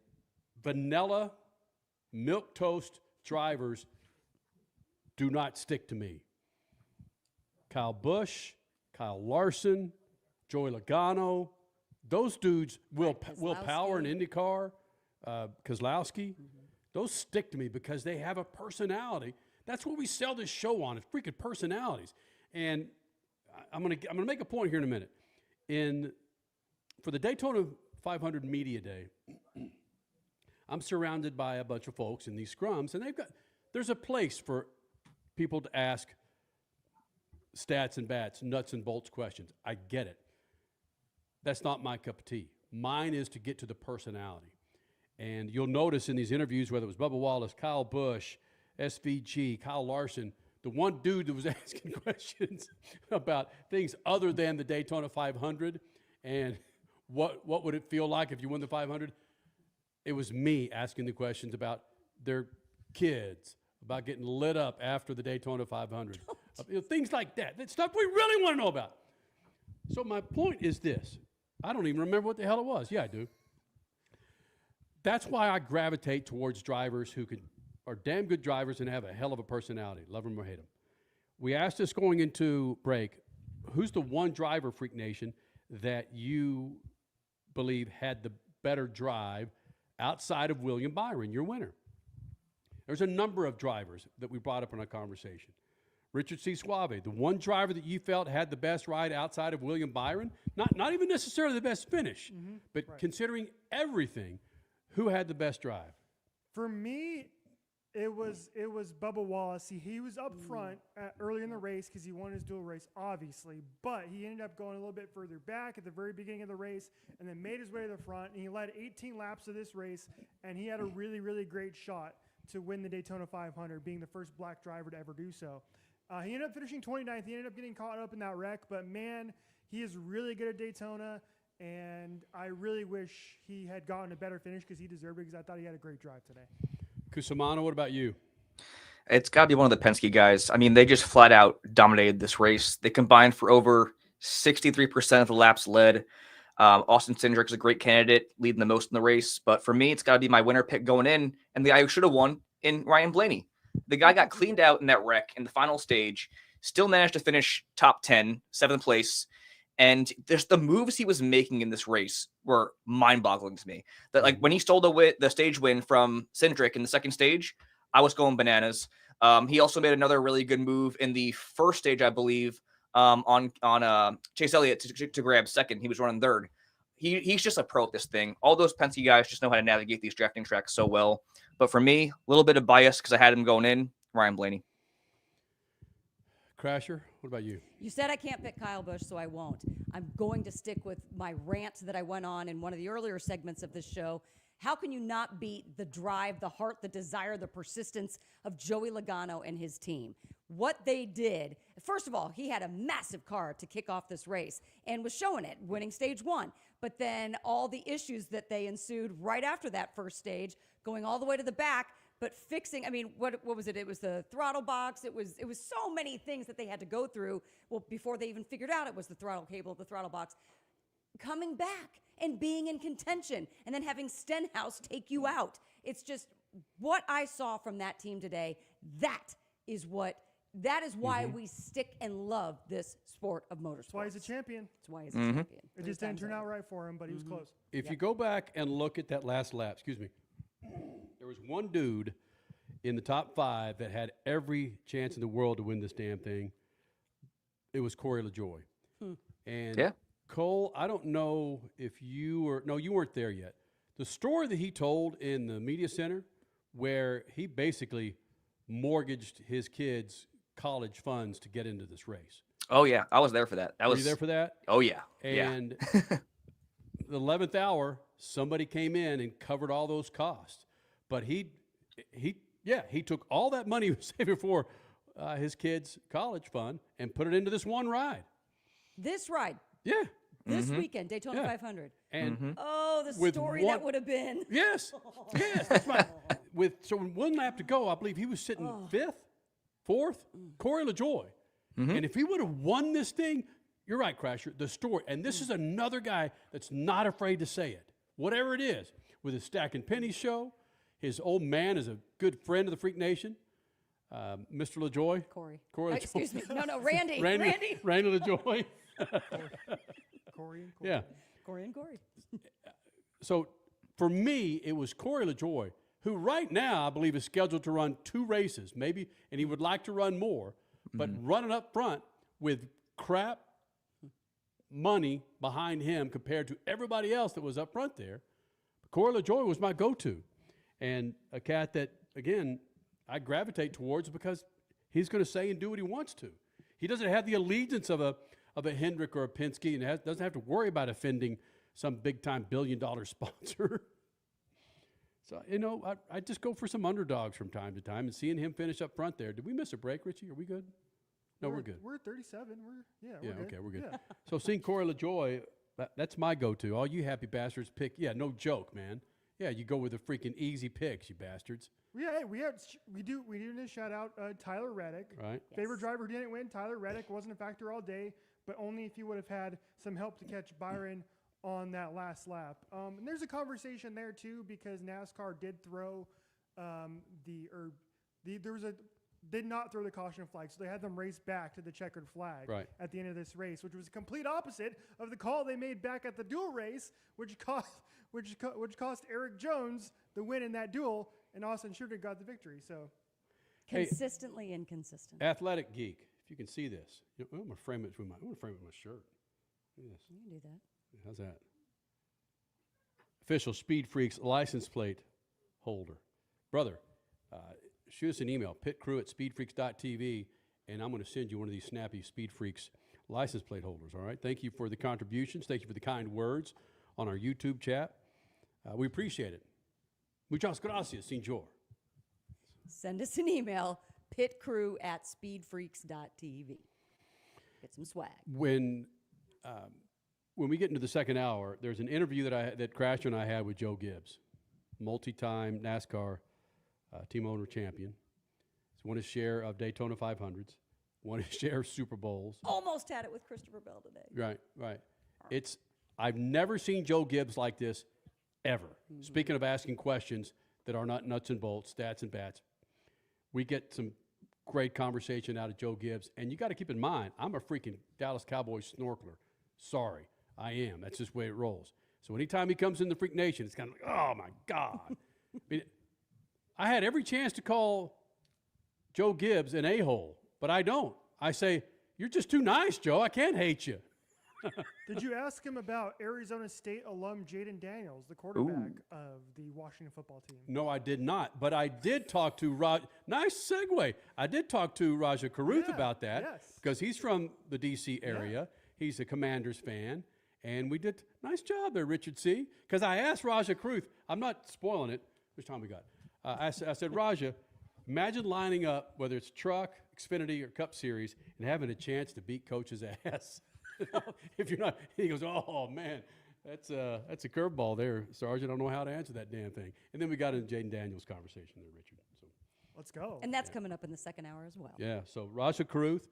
vanilla, milquetoast drivers do not stick to me. Kyle Busch, Kyle Larson, Joey Logano, those dudes, Will Power in IndyCar, Keselowski, those stick to me because they have a personality. That's what we sell this show on, is freaking personalities. And I'm gonna make a point here in a minute. For the Daytona 500 Media Day, I'm surrounded by a bunch of folks in these scrums, and there's a place for people to ask stats and bats, nuts and bolts questions. I get it. That's not my cup of tea. Mine is to get to the personality. And you'll notice in these interviews, whether it was Bubba Wallace, Kyle Busch, SVG, Kyle Larson, the one dude that was asking questions about things other than the Daytona 500 and what would it feel like if you won the 500, it was me asking the questions about their kids, about getting lit up after the Daytona 500. Things like that. That stuff we really want to know about. So my point is this. I don't even remember what the hell it was. Yeah, I do. That's why I gravitate towards drivers who are damn good drivers and have a hell of a personality. Love them or hate them. We asked this going into break, who's the one driver, Freak Nation, that you believe had the better drive outside of William Byron, your winner? There's a number of drivers that we brought up in our conversation. Richard C. Suave, the one driver that you felt had the best ride outside of William Byron, not even necessarily the best finish, but considering everything, who had the best drive? For me, it was Bubba Wallace. He was up front early in the race because he won his dual race, obviously, but he ended up going a little bit further back at the very beginning of the race and then made his way to the front, and he led 18 laps of this race, and he had a really, really great shot to win the Daytona 500, being the first black driver to ever do so. He ended up finishing 29th. He ended up getting caught up in that wreck, but man, he is really good at Daytona, and I really wish he had gotten a better finish because he deserved it, because I thought he had a great drive today. Cusimano, what about you? It's got to be one of the Penske guys. I mean, they just flat out dominated this race. They combined for over 63% of the laps led. Austin Cindric's a great candidate, leading the most in the race. But for me, it's got to be my winner pick going in, and the guy who should have won in Ryan Blaney. The guy got cleaned out in that wreck in the final stage, still managed to finish top 10, 7th place. And there's the moves he was making in this race were mind-boggling to me. That, like, when he stole the stage win from Cindric in the second stage, I was going bananas. He also made another really good move in the first stage, I believe, on Chase Elliott to grab second. He was running third. He's just a pro at this thing. All those Penske guys just know how to navigate these drafting tracks so well. But for me, a little bit of bias because I had him going in, Ryan Blaney. Crasher, what about you? You said I can't pick Kyle Busch, so I won't. I'm going to stick with my rant that I went on in one of the earlier segments of this show. How can you not beat the drive, the heart, the desire, the persistence of Joey Logano and his team? What they did, first of all, he had a massive car to kick off this race and was showing it, winning stage one. But then all the issues that they ensued right after that first stage, going all the way to the back, but fixing, I mean, what was it? It was the throttle box. It was so many things that they had to go through. Well, before they even figured out it was the throttle cable, the throttle box. Coming back and being in contention and then having Stenhouse take you out. It's just what I saw from that team today. That is why we stick and love this sport of motorsports. That's why he's a champion. That's why he's a champion. It just didn't turn out right for him, but he was close. If you go back and look at that last lap, there was one dude in the top 5 that had every chance in the world to win this damn thing. it was Corey LaJoy. And Yeah. Cole, I don't know if you were, no, you weren't there yet. The story that he told in the media center where he basically mortgaged his kids' college funds to get into this race. Oh yeah, I was there for that. Were you there for that? Oh yeah. And the 11th hour, somebody came in and covered all those costs. But he took all that money he was saving for his kids' college fund and put it into this one ride. This ride. Yeah. This weekend, Daytona 500. And oh, the with story that would have been. Yes. Yes. That's right. With one lap to go, I believe he was sitting fifth, fourth, Corey LaJoy. And if he would have won this thing, you're right, Crasher, the story. And this is another guy that's not afraid to say it, whatever it is, with his Stack and Penny show. His old man is a good friend of the Freak Nation, Mr. LaJoy. Corey. LaJoy. Excuse me. No, Randy. Randy LaJoy. Corey and Corey. Yeah. Corey and Corey. So for me, it was Corey LaJoy, who right now I believe is scheduled to run 2 races, maybe, and he would like to run more, but running up front with crap money behind him compared to everybody else that was up front there. Corey LaJoy was my go-to, and a cat that, again, I gravitate towards because he's going to say and do what he wants to. He doesn't have the allegiance of a Hendrick or a Penske, and doesn't have to worry about offending some big-time billion-dollar sponsor. So, I just go for some underdogs from time to time, and seeing him finish up front there. Did we miss a break, Richie? Are we good? No, we're good. We're 37. We're good. Okay, we're good. So seeing Corey LaJoy, that's my go-to. All you happy bastards pick. Yeah, no joke, man. Yeah, you go with the freaking easy picks, you bastards. Yeah, we didn't shout out Tyler Reddick. Right. Favorite driver who didn't win. Tyler Reddick wasn't a factor all day, but only if he would have had some help to catch Byron on that last lap. And there's a conversation there too because NASCAR did throw did not throw the caution flag, so they had them race back to the checkered flag at the end of this race, which was a complete opposite of the call they made back at the duel race, which cost Eric Jones the win in that duel, and Austin Shooter got the victory. So consistently inconsistent. Athletic Geek, if you can see this, I'm going to frame it with my shirt. Yes. You can do that. How's that? Official SpeedFreaks license plate holder, brother. Shoot us an email, pitcrew@speedfreaks.tv, and I'm going to send you one of these snappy SpeedFreaks license plate holders, all right? Thank you for the contributions. Thank you for the kind words on our YouTube chat. We appreciate it. Muchas gracias, senor. Send us an email, pitcrew@speedfreaks.tv. Get some swag. When we get into the second hour, there's an interview that Crasher and I had with Joe Gibbs, multi-time NASCAR team owner champion. He's won his share of Daytona 500s, won his share of Super Bowls. Almost had it with Christopher Bell today. Right. I've never seen Joe Gibbs like this ever. Speaking of asking questions that are not nuts and bolts, stats and bats, we get some great conversation out of Joe Gibbs. And you got to keep in mind, I'm a freaking Dallas Cowboys snorkeler. Sorry, I am. That's just the way it rolls. So anytime he comes in the Freak Nation, it's kind of like, oh my God. I had every chance to call Joe Gibbs an a-hole, but I don't. I say, you're just too nice, Joe. I can't hate you. Did you ask him about Arizona State alum Jaden Daniels, the quarterback of the Washington football team? No, I did not. But I did talk to nice segue. I did talk to Rajah Caruth about that because he's from the D.C. area. Yeah. He's a Commanders fan. And we did nice job there, Richard C. Because I asked Rajah Caruth, I'm not spoiling it. Which time we got? I said, Rajah, imagine lining up, whether it's truck, Xfinity, or Cup Series, and having a chance to beat Coach's ass. If you're not, he goes, oh man, that's a curveball there, Sergeant. I don't know how to answer that damn thing. And then we got into Jaden Daniels' conversation there, Richard. So let's go. And that's coming up in the second hour as well. Yeah. So Rajah Caruth,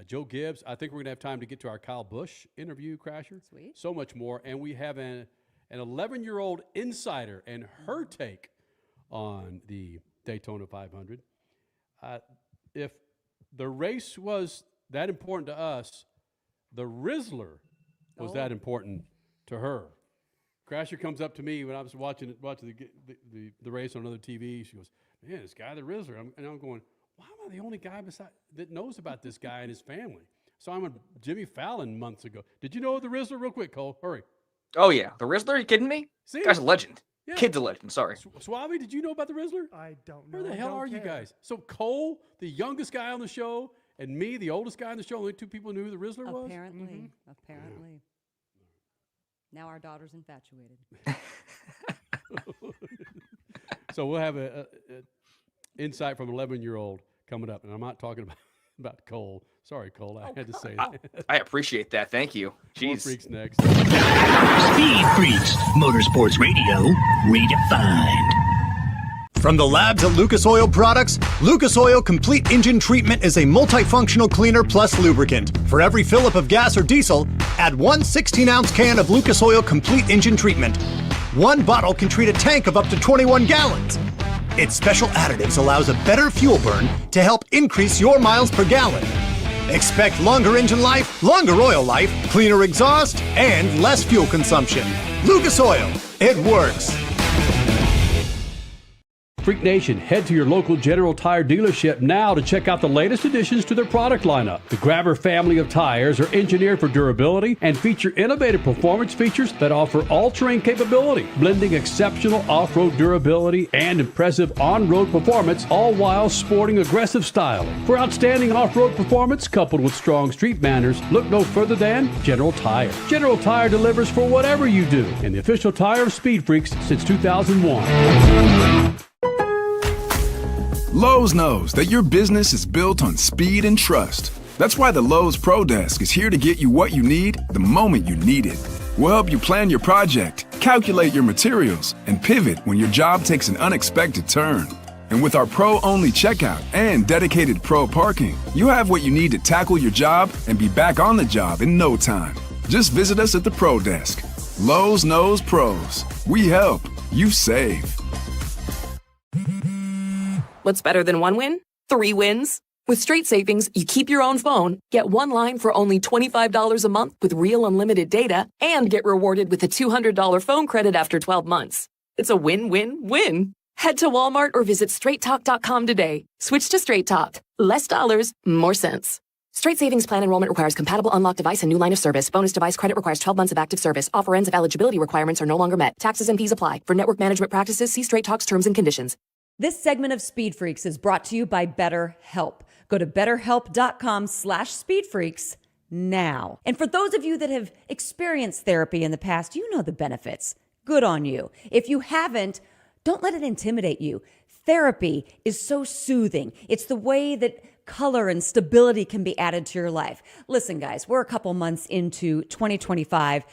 Joe Gibbs. I think we're gonna have time to get to our Kyle Busch interview, Crasher. Sweet. So much more, and we have an 11-year-old insider and her take on the Daytona 500. If the race was that important to us, the Rizzler was that important to her. Crasher comes up to me when I was watching the race on another TV. She goes, man, this guy, the Rizzler. And I'm going, why am I the only guy that knows about this guy and his family? Saw him with Jimmy Fallon months ago. Did you know the Rizzler? Real quick, Cole. Hurry. Oh, yeah. The Rizzler? Are you kidding me? See? This guy's a legend. Yeah. Kid's a legend. Sorry. Suave, did you know about the Rizzler? I don't know. Where the hell are you guys? So Cole, the youngest guy on the show, and me, the oldest guy on the show, only two people knew who the Rizzler was? Apparently. Apparently. Now our daughter's infatuated. So we'll have a insight from an 11-year-old coming up, and I'm not talking about Cole. Sorry, Cole, I had to say that. I appreciate that. Thank you. Jeez. Freaks next. Speed Freaks, Motorsports Radio, redefined. From the labs at Lucas Oil Products, Lucas Oil Complete Engine Treatment is a multifunctional cleaner plus lubricant. For every fill-up of gas or diesel, add one 16-ounce can of Lucas Oil Complete Engine Treatment. One bottle can treat a tank of up to 21 gallons. Its special additives allows a better fuel burn to help increase your miles per gallon. Expect longer engine life, longer oil life, cleaner exhaust, and less fuel consumption. Lucas Oil, it works. Freak Nation, head to your local General Tire dealership now to check out the latest additions to their product lineup. The Grabber family of tires are engineered for durability and feature innovative performance features that offer all-terrain capability, blending exceptional off-road durability and impressive on-road performance, all while sporting aggressive style. For outstanding off-road performance coupled with strong street manners, look no further than General Tire. General Tire delivers for whatever you do, and the official tire of Speed Freaks since 2001. Lowe's knows that your business is built on speed and trust. That's why the Lowe's Pro Desk is here to get you what you need the moment you need it. We'll help you plan your project, calculate your materials, and pivot when your job takes an unexpected turn. And with our pro-only checkout and dedicated pro parking, you have what you need to tackle your job and be back on the job in no time. Just visit us at the Pro Desk. Lowe's knows pros. We help. You save. What's better than one win? 3 wins. With Straight Savings, you keep your own phone, get one line for only $25 a month with real unlimited data, and get rewarded with a $200 phone credit after 12 months. It's a win-win-win. Head to Walmart or visit straighttalk.com today. Switch to Straight Talk. Less dollars, more sense. Straight Savings Plan enrollment requires compatible unlocked device and new line of service. Bonus device credit requires 12 months of active service. Offer ends if eligibility requirements are no longer met. Taxes and fees apply. For network management practices, see Straight Talk's terms and conditions. This segment of Speed Freaks is brought to you by BetterHelp. Go to betterhelp.com/speedfreaks now. And for those of you that have experienced therapy in the past, you know the benefits. Good on you. If you haven't, don't let it intimidate you. Therapy is so soothing. It's the way that color and stability can be added to your life. Listen, guys, we're a couple months into 2025.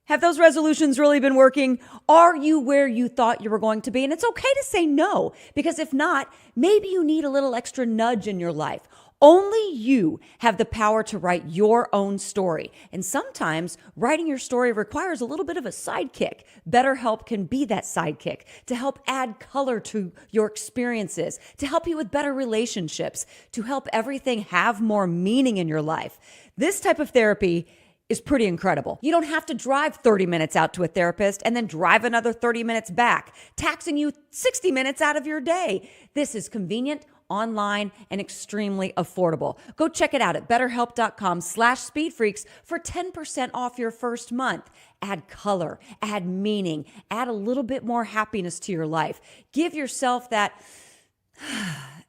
Have those resolutions really been working? Are you where you thought you were going to be? And it's okay to say no, because if not, maybe you need a little extra nudge in your life. Only you have the power to write your own story. And sometimes writing your story requires a little bit of a sidekick. BetterHelp can be that sidekick to help add color to your experiences, to help you with better relationships, to help everything have more meaning in your life. This type of therapy is pretty incredible. You don't have to drive 30 minutes out to a therapist and then drive another 30 minutes back, taxing you 60 minutes out of your day. This is convenient, online, and extremely affordable. Go check it out at betterhelp.com/speedfreaks for 10% off your first month. Add color, add meaning, add a little bit more happiness to your life. Give yourself that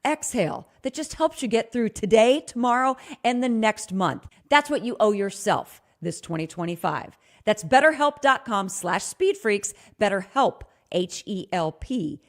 exhale that just helps you get through today, tomorrow, and the next month. That's what you owe yourself this 2025. That's betterhelp.com/speedfreaks, BetterHelp, HELP.com.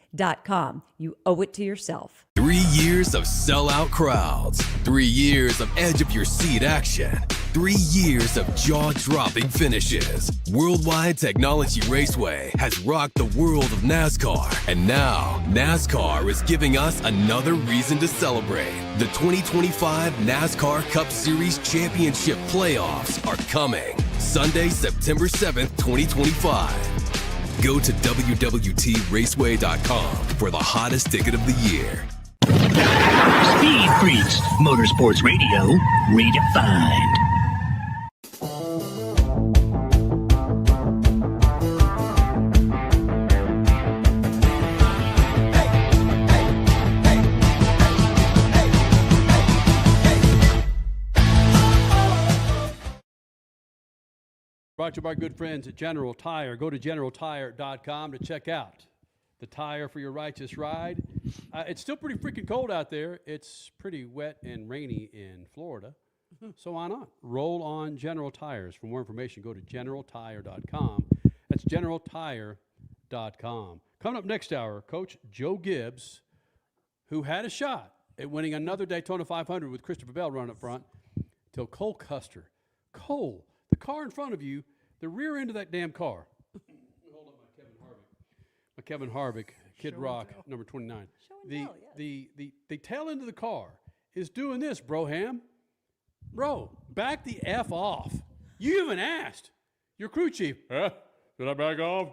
You owe it to yourself. 3 years of sellout crowds, 3 years of edge of your seat action, 3 years of jaw-dropping finishes. Worldwide Technology Raceway has rocked the world of NASCAR, and now NASCAR is giving us another reason to celebrate. The 2025 NASCAR Cup Series Championship playoffs are coming Sunday, September 7th, 2025. Go to www.raceway.com for the hottest ticket of the year. Speed Freaks, Motorsports Radio, redefined. brought to you by our good friends at General Tire. Go to generaltire.com to check out the tire for your righteous ride. It's still pretty freaking cold out there. It's pretty wet and rainy in Florida. So why not? Roll on General Tires. For more information, go to generaltire.com. That's generaltire.com. Coming up next hour, Coach Joe Gibbs, who had a shot at winning another Daytona 500 with Christopher Bell running up front, till Cole Custer. Cole, the car in front of you, the rear end of that damn car. Hold on, my Kevin Harvick, Kid Rock, number 29. The tail end of the car is doing this, Broham. Bro, back the F off. You even asked your crew chief, did I back off?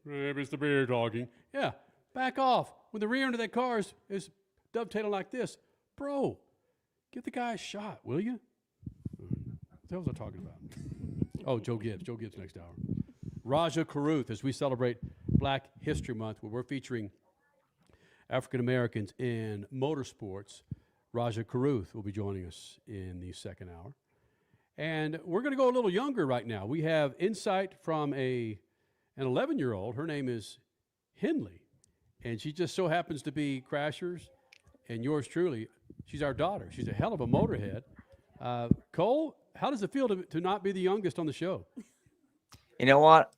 Maybe it's the beer talking. Yeah, back off. When the rear end of that car is dovetailing like this. Bro, give the guy a shot, will you? What the hell was I talking about? Oh, Joe Gibbs. Joe Gibbs next hour. Rajah Caruth, as we celebrate Black History Month, where we're featuring African Americans in motorsports. Rajah Caruth will be joining us in the second hour. And we're going to go a little younger right now. We have insight from an 11-year-old. Her name is Henley. And she just so happens to be Crashers and yours truly. She's our daughter. She's a hell of a motorhead. Cole, how does it feel to not be the youngest on the show? You know what?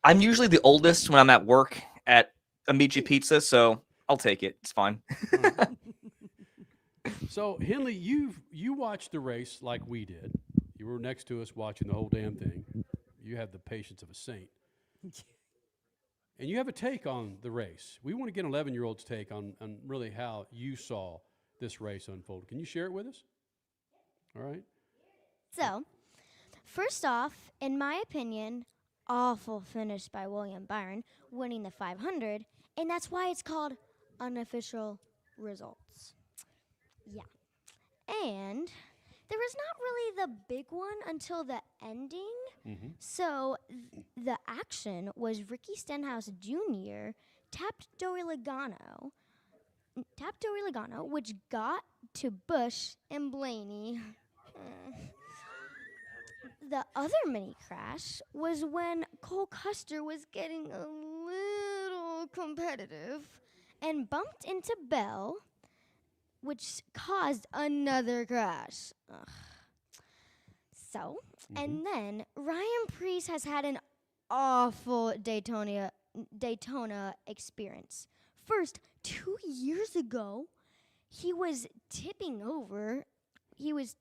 I'm usually the oldest when I'm at work at Amici Pizza, so I'll take it. It's fine. So, Henley, you watched the race like we did. You were next to us watching the whole damn thing. You have the patience of a saint. And you have a take on the race. We want to get an 11-year-old's take on really how you saw this race unfold. Can you share it with us? All right. So, first off, in my opinion, awful finish by William Byron, winning the 500, and that's why it's called unofficial results. Yeah. And there was not really the big one until the ending. Mm-hmm. So the action was Ricky Stenhouse Jr. tapped Joey Logano, which got to Busch and Blaney. The other mini crash was when Cole Custer was getting a little competitive and bumped into Bell, which caused another crash. Ugh. So, and then Ryan Preece has had an awful Daytona experience. First, 2 years ago, he was tipping over. He was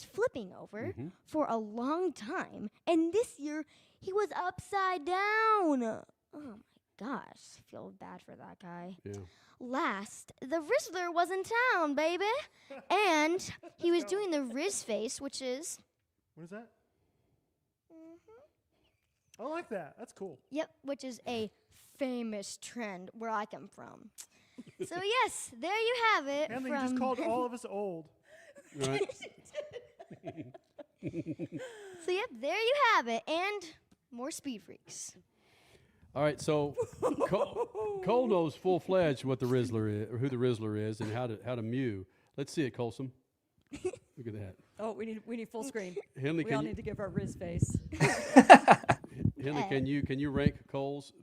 flipping over for a long time. And this year, he was upside down. Oh, my gosh. I feel bad for that guy. Yeah. Last, the Rizzler was in town, baby. And he was doing the Riz face, which is... What is that? I like that. That's cool. Yep, which is a famous trend where I come from. So, yes, there you have it. Henley, you just called all of us old. Right. So, yep, there you have it. And more Speed Freaks. All right, so Cole knows full-fledged what the Rizzler is, or who the Rizzler is, and how to mew. Let's see it, Colson. Look at that. Oh, we need full screen. Henley, we all need to give our Riz face. Henley, can you rank Cole's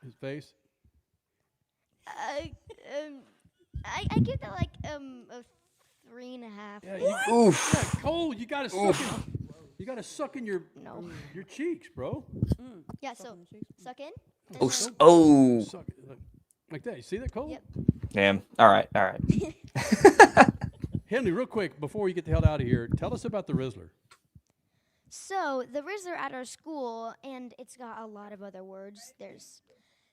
his face? I give that like a 3.5. Yeah, oof. Yeah, Cole, you got to suck in. You got to suck in your cheeks, bro. Yeah, so suck in. Oh. Suck it, like that. You see that, Cole? Yep. Damn. All right. Henley, real quick, before you get the hell out of here, tell us about the Rizzler. So, the Rizzler at our school, and it's got a lot of other words. There's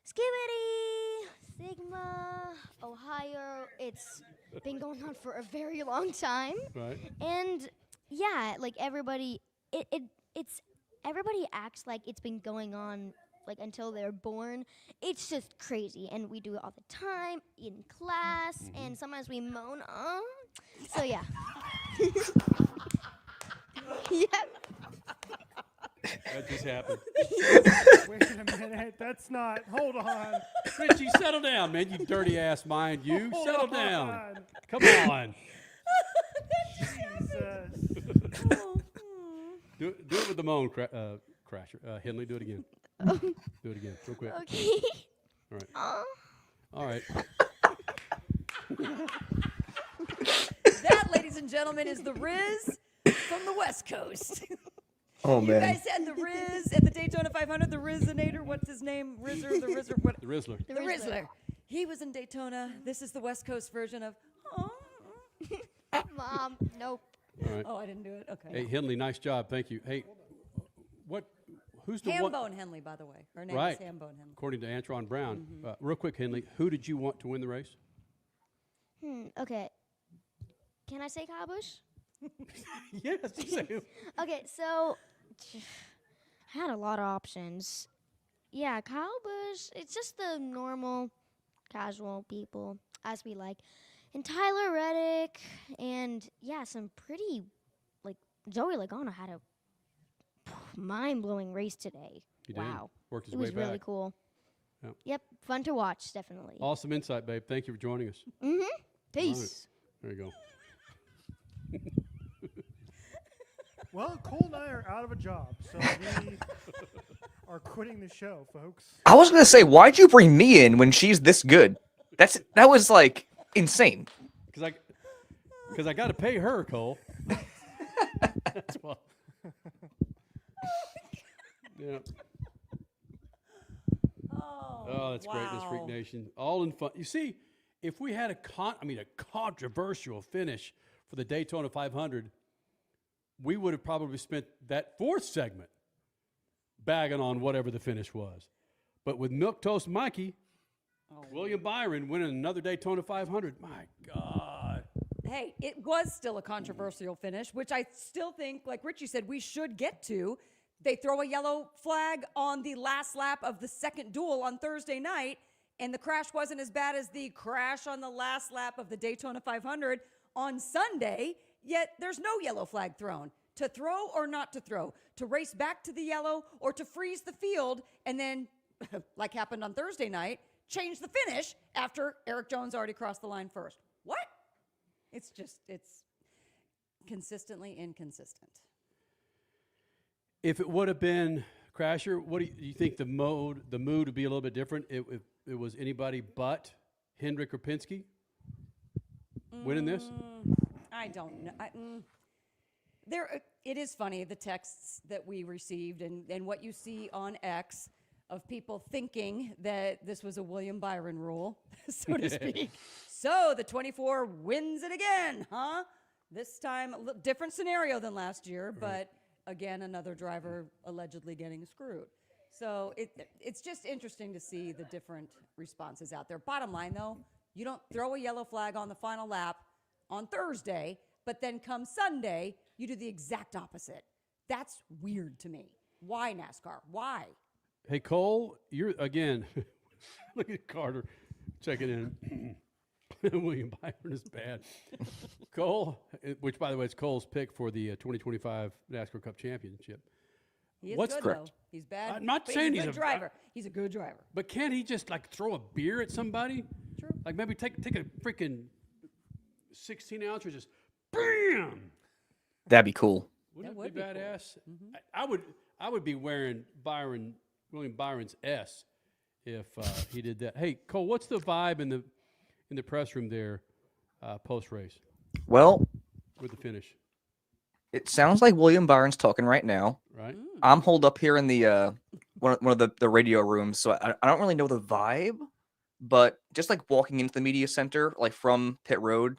Skibbity, Sigma, Ohio. It's been going on for a very long time. Right. And, yeah, like everybody, it's everybody acts like it's been going on like until they're born. It's just crazy, and we do it all the time in class, and sometimes we moan. So yeah. Yep. That just happened. Wait a minute, that's not. Hold on. Richie, settle down, man. You dirty ass mind. You settle down. Come on. Jesus. Do it with the moan, Crasher. Henley, do it again. Do it again, real quick. Okay. All right. All right. That, ladies and gentlemen, is the Riz from the West Coast. Oh, You guys had the Riz at the Daytona 500, the Rizinator. What's his name? Rizzer, the Rizzer. What? The Rizzler. The Rizzler. He was in Daytona. This is the West Coast version of. Mom, nope. All right. Oh, I didn't do it. Okay. Hey, Henley, nice job. Thank you. Hey, who's the one? Hambone Henley, by the way. Her name Right. is Hambone Henley. According to Antron Brown. Real quick, Henley, who did you want to win the race? Okay. Can I say Kyle Busch? Yes. Say Okay, so I had a lot of options. Yeah, Kyle Busch, it's just the normal, casual people, as we like. And Tyler Reddick, and yeah, some pretty, like, Joey Logano had a mind-blowing race today. He did. Wow. Worked his It way was really back. cool. Yep. Yep, fun to watch, definitely. Awesome insight, babe. Thank you for joining us. Peace. All right. There you go. Well, Cole and I are out of a job, so we are quitting the show, folks. I was gonna say, why'd you bring me in when she's this good? That was like insane. Because I got to pay her, Cole. That's why. Yeah. Oh, that's great, this Freak Nation. All in fun. You see, if we had a controversial finish for the Daytona 500, we would have probably spent that fourth segment bagging on whatever the finish was. But with Milquetoast Mikey, William Byron winning another Daytona 500, my God. Hey, it was still a controversial finish, which I still think, like Richie said, we should get to. They throw a yellow flag on the last lap of the second duel on Thursday night, and the crash wasn't as bad as the crash on the last lap of the Daytona 500 on Sunday, yet there's no yellow flag thrown. To throw or not to throw, to race back to the yellow or to freeze the field, and then, like happened on Thursday night, change the finish after Eric Jones already crossed the line first. What? It's consistently inconsistent. If it would have been Crasher, what do you think the mood would be a little bit different if it was anybody but Hendrick or Penske winning this? I don't know. It is funny, the texts that we received and what you see on X of people thinking that this was a William Byron rule, so to speak. So the 24 wins it again, huh? This time, a different scenario than last year, but again, another driver allegedly getting screwed. So it's just interesting to see the different responses out there. Bottom line, though, you don't throw a yellow flag on the final lap on Thursday, but then come Sunday, you do the exact opposite. That's weird to me. Why, NASCAR? Why? Hey, Cole, you're again. Look at Carter checking in. William Byron is bad. Cole, which by the way is Cole's pick for the 2025 NASCAR Cup Championship. He is What's good, correct? though. He's bad. I'm not but saying he's a good driver. He's a good driver. But can't he just like throw a beer at somebody? True. Like maybe take a freaking 16 ounce or just bam. That'd be cool. Wouldn't it be badass? Cool. I would be wearing William Byron's S if he did that. Hey, Cole, what's the vibe in the press room there post race? Well, with the finish, it sounds like William Byron's talking right now. Right. I'm holed up here in the one of the radio rooms, so I don't really know the vibe, but just like walking into the media center, like from pit road,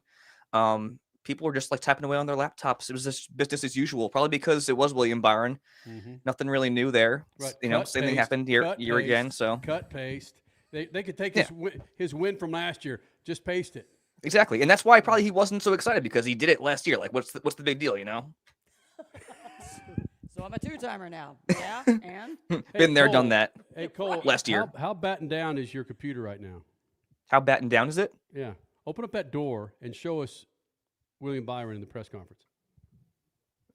people were just like typing away on their laptops. It was just business as usual, probably because it was William Byron. Nothing really new there. Right. Same thing happened year again. So cut paste. They could take his win from last year, just paste it. Exactly, and that's why probably he wasn't so excited because he did it last year. Like, what's the big deal, you know? So I'm a two-timer now. Yeah, and Been there, done that. Hey, Cole, last year. How battened down is your computer right now? How battened down is it? Yeah. Open up that door and show us William Byron in the press conference.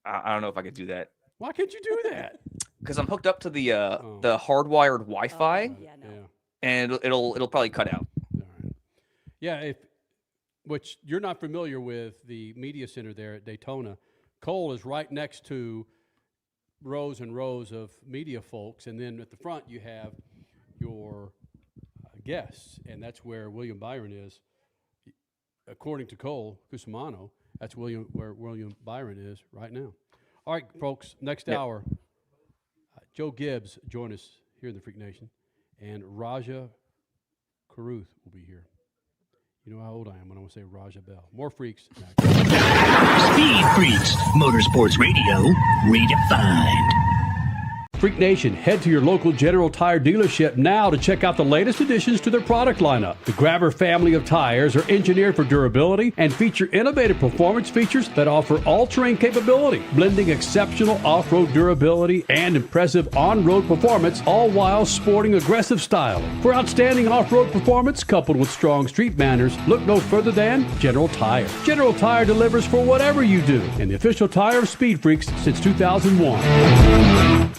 I don't know if I could do that. Why can't you do that? Because I'm hooked up to the hardwired Wi-Fi, and it'll probably cut out. All right. Yeah, which you're not familiar with the media center there at Daytona. Cole is right next to rows and rows of media folks, and then at the front you have your guests, and that's where William Byron is. According to Cole Cusimano, that's where William Byron is right now. All right, folks, next hour, Joe Gibbs join us here in the Freak Nation, and Rajah Caruth will be here. You know how old I am when I want to say Rajah Bell. More freaks. Speed Freaks, Motorsports Radio, redefined. Freak Nation, head to your local General Tire dealership now to check out the latest additions to their product lineup. The Grabber family of tires are engineered for durability and feature innovative performance features that offer all-terrain capability, blending exceptional off-road durability and impressive on-road performance, all while sporting aggressive style. For outstanding off-road performance coupled with strong street manners, look no further than General Tire. General Tire delivers for whatever you do, and the official tire of Speed Freaks since 2001.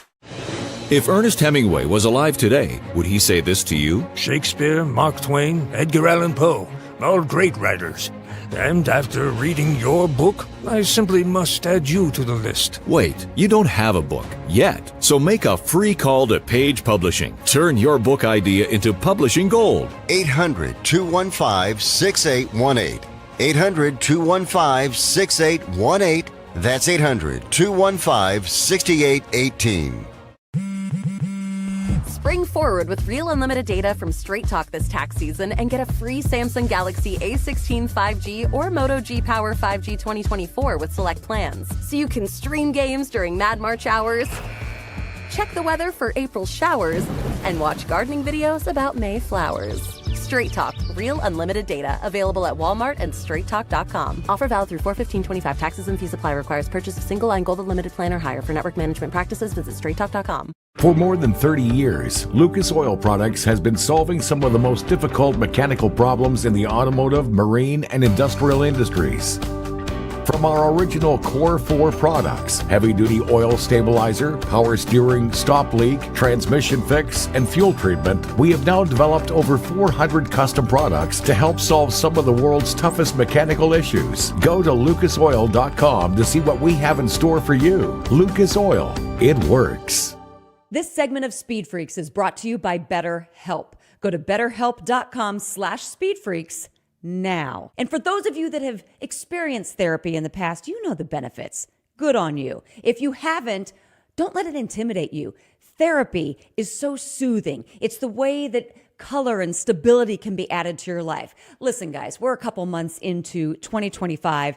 If Ernest Hemingway was alive today, would he say this to you? Shakespeare, Mark Twain, Edgar Allan Poe, all great writers. And after reading your book, I simply must add you to the list. Wait, you don't have a book yet. So make a free call to Page Publishing. Turn your book idea into publishing gold. 800-215-6818. 800-215-6818. That's 800-215-6818. Spring forward with real unlimited data from Straight Talk this tax season and get a free Samsung Galaxy A16 5G or Moto G Power 5G 2024 with select plans. So you can stream games during Mad March hours, check the weather for April showers, and watch gardening videos about May flowers. Straight Talk, real unlimited data, available at Walmart and straighttalk.com. Offer valid through 4/15/25. Taxes and fees apply. Requires purchase of single line Gold Unlimited plan or higher. For network management practices, visit straighttalk.com. For more than 30 years, Lucas Oil Products has been solving some of the most difficult mechanical problems in the automotive, marine, and industrial industries. From our original Core 4 products, heavy-duty oil stabilizer, power steering, stop leak, transmission fix, and fuel treatment, we have now developed over 400 custom products to help solve some of the world's toughest mechanical issues. Go to lucasoil.com to see what we have in store for you. Lucas Oil, it works. This segment of Speed Freaks is brought to you by BetterHelp. Go to betterhelp.com/speedfreaks now. And for those of you that have experienced therapy in the past, you know the benefits. Good on you. If you haven't, don't let it intimidate you. Therapy is so soothing. It's the way that color and stability can be added to your life. Listen, guys, we're a couple months into 2025.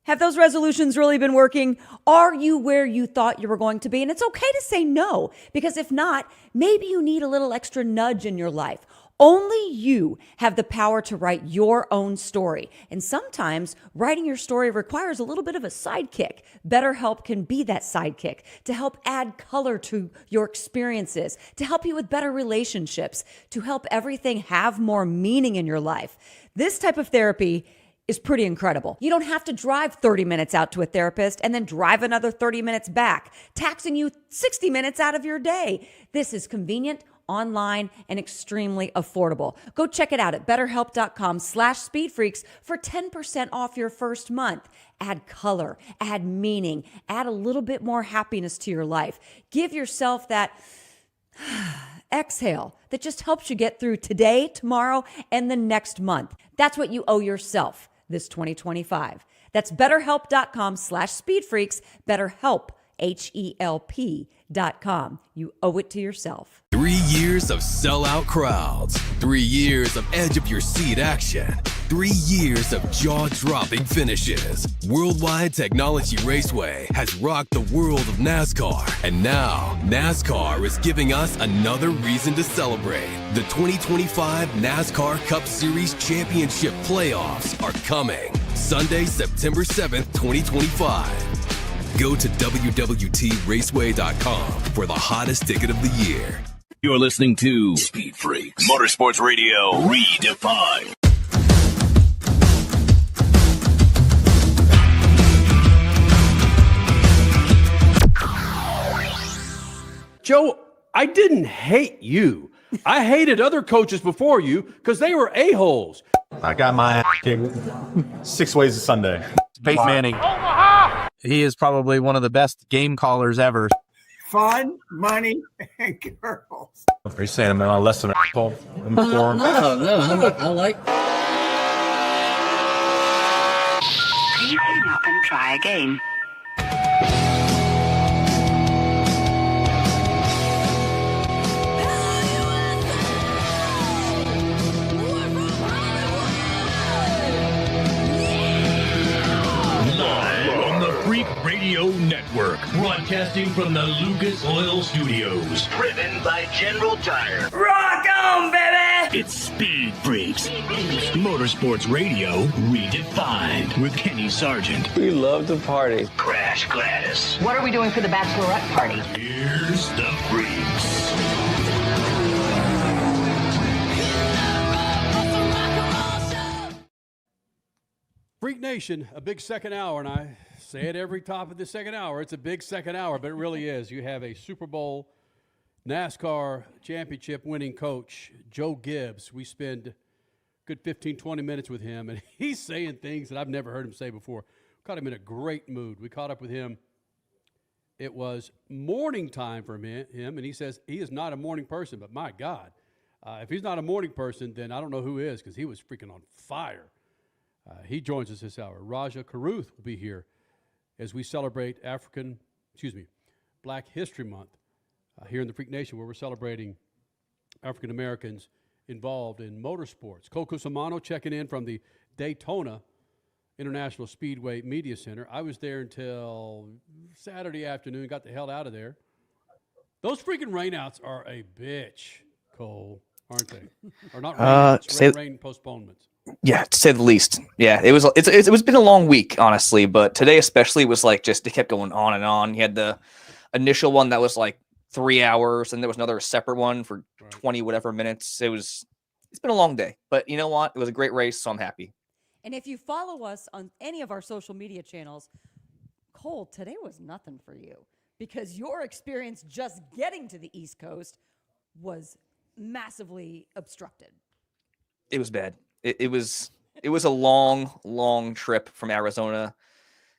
Have those resolutions really been working? Are you where you thought you were going to be? And it's okay to say no, because if not, maybe you need a little extra nudge in your life. Only you have the power to write your own story. And sometimes writing your story requires a little bit of a sidekick. BetterHelp can be that sidekick to help add color to your experiences, to help you with better relationships, to help everything have more meaning in your life. This type of therapy is pretty incredible. You don't have to drive 30 minutes out to a therapist and then drive another 30 minutes back, taxing you 60 minutes out of your day. This is convenient, online, and extremely affordable. Go check it out at betterhelp.com/speedfreaks for 10% off your first month. Add color, add meaning, add a little bit more happiness to your life. Give yourself that exhale that just helps you get through today, tomorrow, and the next month. That's what you owe yourself this 2025. That's betterhelp.com/speedfreaks, BetterHelp, HELP.com. You owe it to yourself. 3 years of sellout crowds, 3 years of edge of your seat action, 3 years of jaw-dropping finishes. Worldwide Technology Raceway has rocked the world of NASCAR, and now NASCAR is giving us another reason to celebrate. The 2025 NASCAR Cup Series Championship playoffs are coming Sunday, September 7th, 2025. Go to www.raceway.com for the hottest ticket of the year. You're listening to Speed Freaks, Motorsports Radio, redefined. Joe, I didn't hate you. I hated other coaches before you because they were a-holes. I got my ass kicked 6 ways to Sunday. Peyton Manning. He is probably one of the best game callers ever. fun, money, and girls. Are you saying I'm less than an asshole? No, I like. Please hang up and try again. Freak Radio Network, broadcasting from the Lucas Oil Studios, driven by General Tire. Rock on, baby! It's Speed Freaks, motorsports radio redefined with Kenny Sargent. We love to party. Crash Gladys. What are we doing for the bachelorette party? Here's the Freaks. Freak Nation, a big second hour, and I say it every top of the second hour. It's a big second hour, but it really is. You have a Super Bowl NASCAR championship winning coach, Joe Gibbs. We spend a good 15, 20 minutes with him, and he's saying things that I've never heard him say before. Caught him in a great mood. We caught up with him. It was morning time for him, and he says he is not a morning person, but my God, if he's not a morning person, then I don't know who is, because he was freaking on fire. He joins us this hour. Rajah Caruth will be here as we celebrate Black History Month here in the Freak Nation, where we're celebrating African Americans involved in motorsports. Coco Samano checking in from the Daytona International Speedway Media Center. I was there until Saturday afternoon, got the hell out of there. Those freaking rainouts are a bitch, Cole, aren't they? Or not rainouts, rain postponements. Yeah, to say the least. Yeah, it was been a long week, honestly, but today especially was like just it kept going on and on. You had the initial one that was like 3 hours, and there was another separate one for 20 whatever minutes. It's been a long day, but you know what? It was a great race, so I'm happy. And if you follow us on any of our social media channels, Cole, today was nothing for you because your experience just getting to the East Coast was massively obstructed. It was bad. It was a long trip from Arizona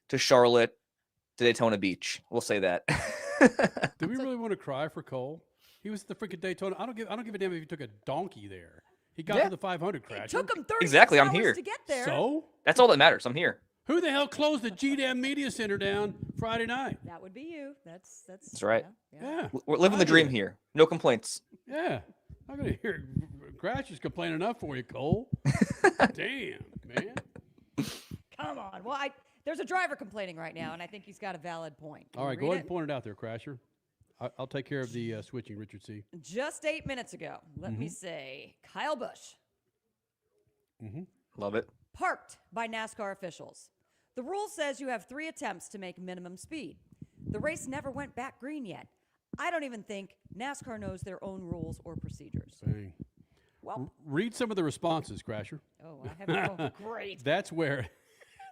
to Charlotte to Daytona Beach. We'll say that. Do we really want to cry for Cole? He was at the freaking Daytona. I don't give a damn if he took a donkey there. He got to the 500 crash. It took him 30 exactly. I'm hours here to get there. So that's all that matters. I'm here. Who the hell closed the GDM Media Center down Friday night? That would be you. That's right. Yeah. We're living the dream here. No complaints. Yeah. I'm going to hear Crash is complaining enough for you, Cole. Damn, man. Come on. Well, there's a driver complaining right now, and I think he's got a valid point. All right, go ahead and point it out there, Crasher. I'll take care of the switching, Richard C. Just 8 minutes ago, let me say, Kyle Busch. Love it. Parked by NASCAR officials. The rule says you have 3 attempts to make minimum speed. The race never went back green yet. I don't even think NASCAR knows their own rules or procedures. Dang. Well, read some of the responses, Crasher. Oh, I haven't. Oh, great. That's where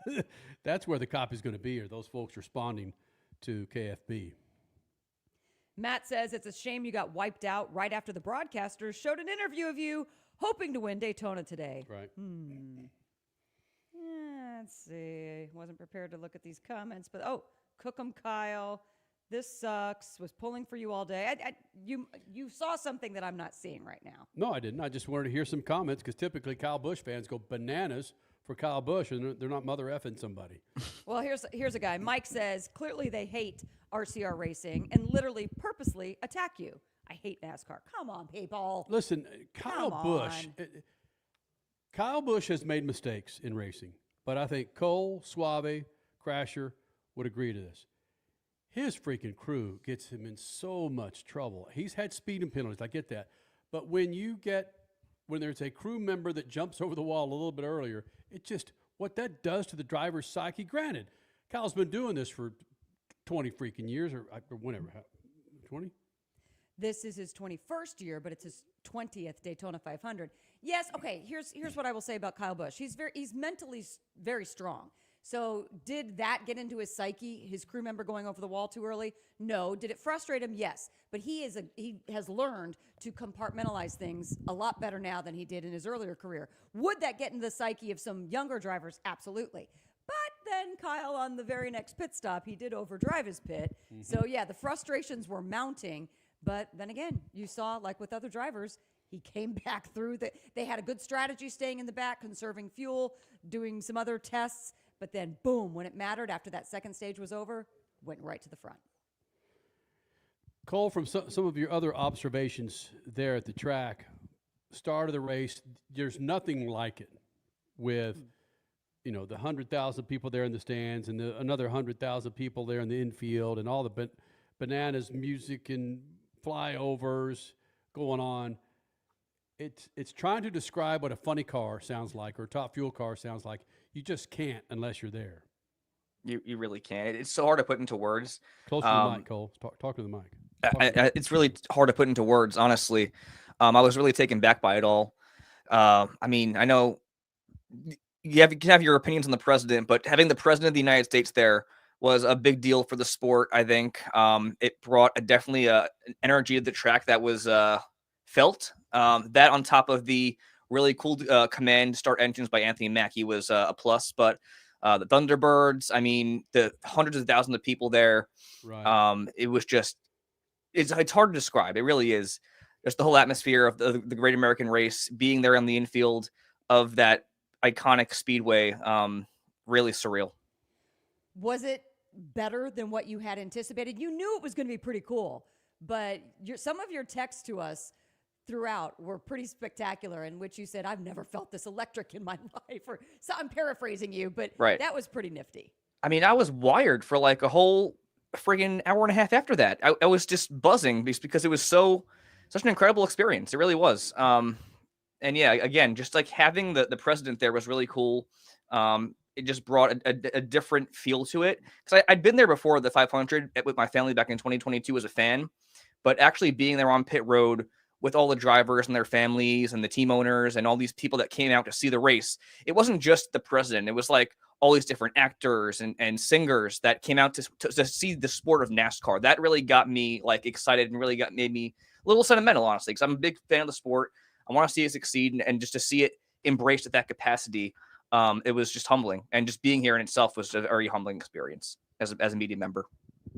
the copy's going to be, or those folks responding to KFB. Matt says it's a shame you got wiped out right after the broadcasters showed an interview of you hoping to win Daytona today. Right. Yeah, let's see. Wasn't prepared to look at these comments, but cook 'em, Kyle. This sucks. Was pulling for you all day. You saw something that I'm not seeing right now. No, I didn't. I just wanted to hear some comments because typically Kyle Busch fans go bananas for Kyle Busch, and they're not mother effing somebody. Well, here's a guy. Mike says clearly they hate RCR racing and literally purposely attack you. I hate NASCAR. Come on, people. Listen, Kyle Busch has made mistakes in racing, but I think Cole, Suave, Crasher would agree to this. His freaking crew gets him in so much trouble. He's had speeding penalties. I get that. But when there's a crew member that jumps over the wall a little bit earlier, what that does to the driver's psyche. Granted, Kyle's been doing this for 20 freaking years or whenever. 20? This is his 21st year, but it's his 20th Daytona 500. Yes, okay, here's what I will say about Kyle Busch. He's mentally very strong. So did that get into his psyche, his crew member going over the wall too early? No. Did it frustrate him? Yes. But he has learned to compartmentalize things a lot better now than he did in his earlier career. Would that get into the psyche of some younger drivers? Absolutely. But then Kyle, on the very next pit stop, he did overdrive his pit. So, yeah, the frustrations were mounting. But then again, you saw, like with other drivers, he came back through. They had a good strategy staying in the back, conserving fuel, doing some other tests. But then, boom, when it mattered after that second stage was over, went right to the front. Cole, from some of your other observations there at the track, start of the race, there's nothing like it with, the 100,000 people there in the stands and another 100,000 people there in the infield and all the bananas, music, and flyovers going on. It's trying to describe what a funny car sounds like or a top fuel car sounds like. You just can't unless you're there. You really can't. It's so hard to put into words. Close to the mic, Cole. Talk to the mic. It's really hard to put into words, honestly. I was really taken back by it all. I know you can have your opinions on the president, but having the president of the United States there was a big deal for the sport, I think. It brought definitely an energy to the track that was felt. That on top of the really cool command start engines by Anthony Mackie was a plus. But the Thunderbirds, the hundreds of thousands of people there, right. It was just, it's hard to describe. It really is. Just the whole atmosphere of the Great American Race, being there on the infield of that iconic speedway, really surreal. Was it better than what you had anticipated? You knew it was going to be pretty cool, but some of your texts to us throughout were pretty spectacular, in which you said, I've never felt this electric in my life. So I'm paraphrasing you, but that was pretty nifty. I was wired for like a whole friggin' hour and a half after that. I was just buzzing because it was such an incredible experience. It really was. And yeah, again, just like having the president there was really cool. It just brought a different feel to it. Because I'd been there before the 500 with my family back in 2022 as a fan, but actually being there on pit road with all the drivers and their families and the team owners and all these people that came out to see the race, it wasn't just the president. It was like all these different actors and singers that came out to see the sport of NASCAR. That really got me like excited and really made me a little sentimental, honestly, because I'm a big fan of the sport. I want to see it succeed and just to see it embraced at that capacity. It was just humbling, and just being here in itself was a very humbling experience as a media member.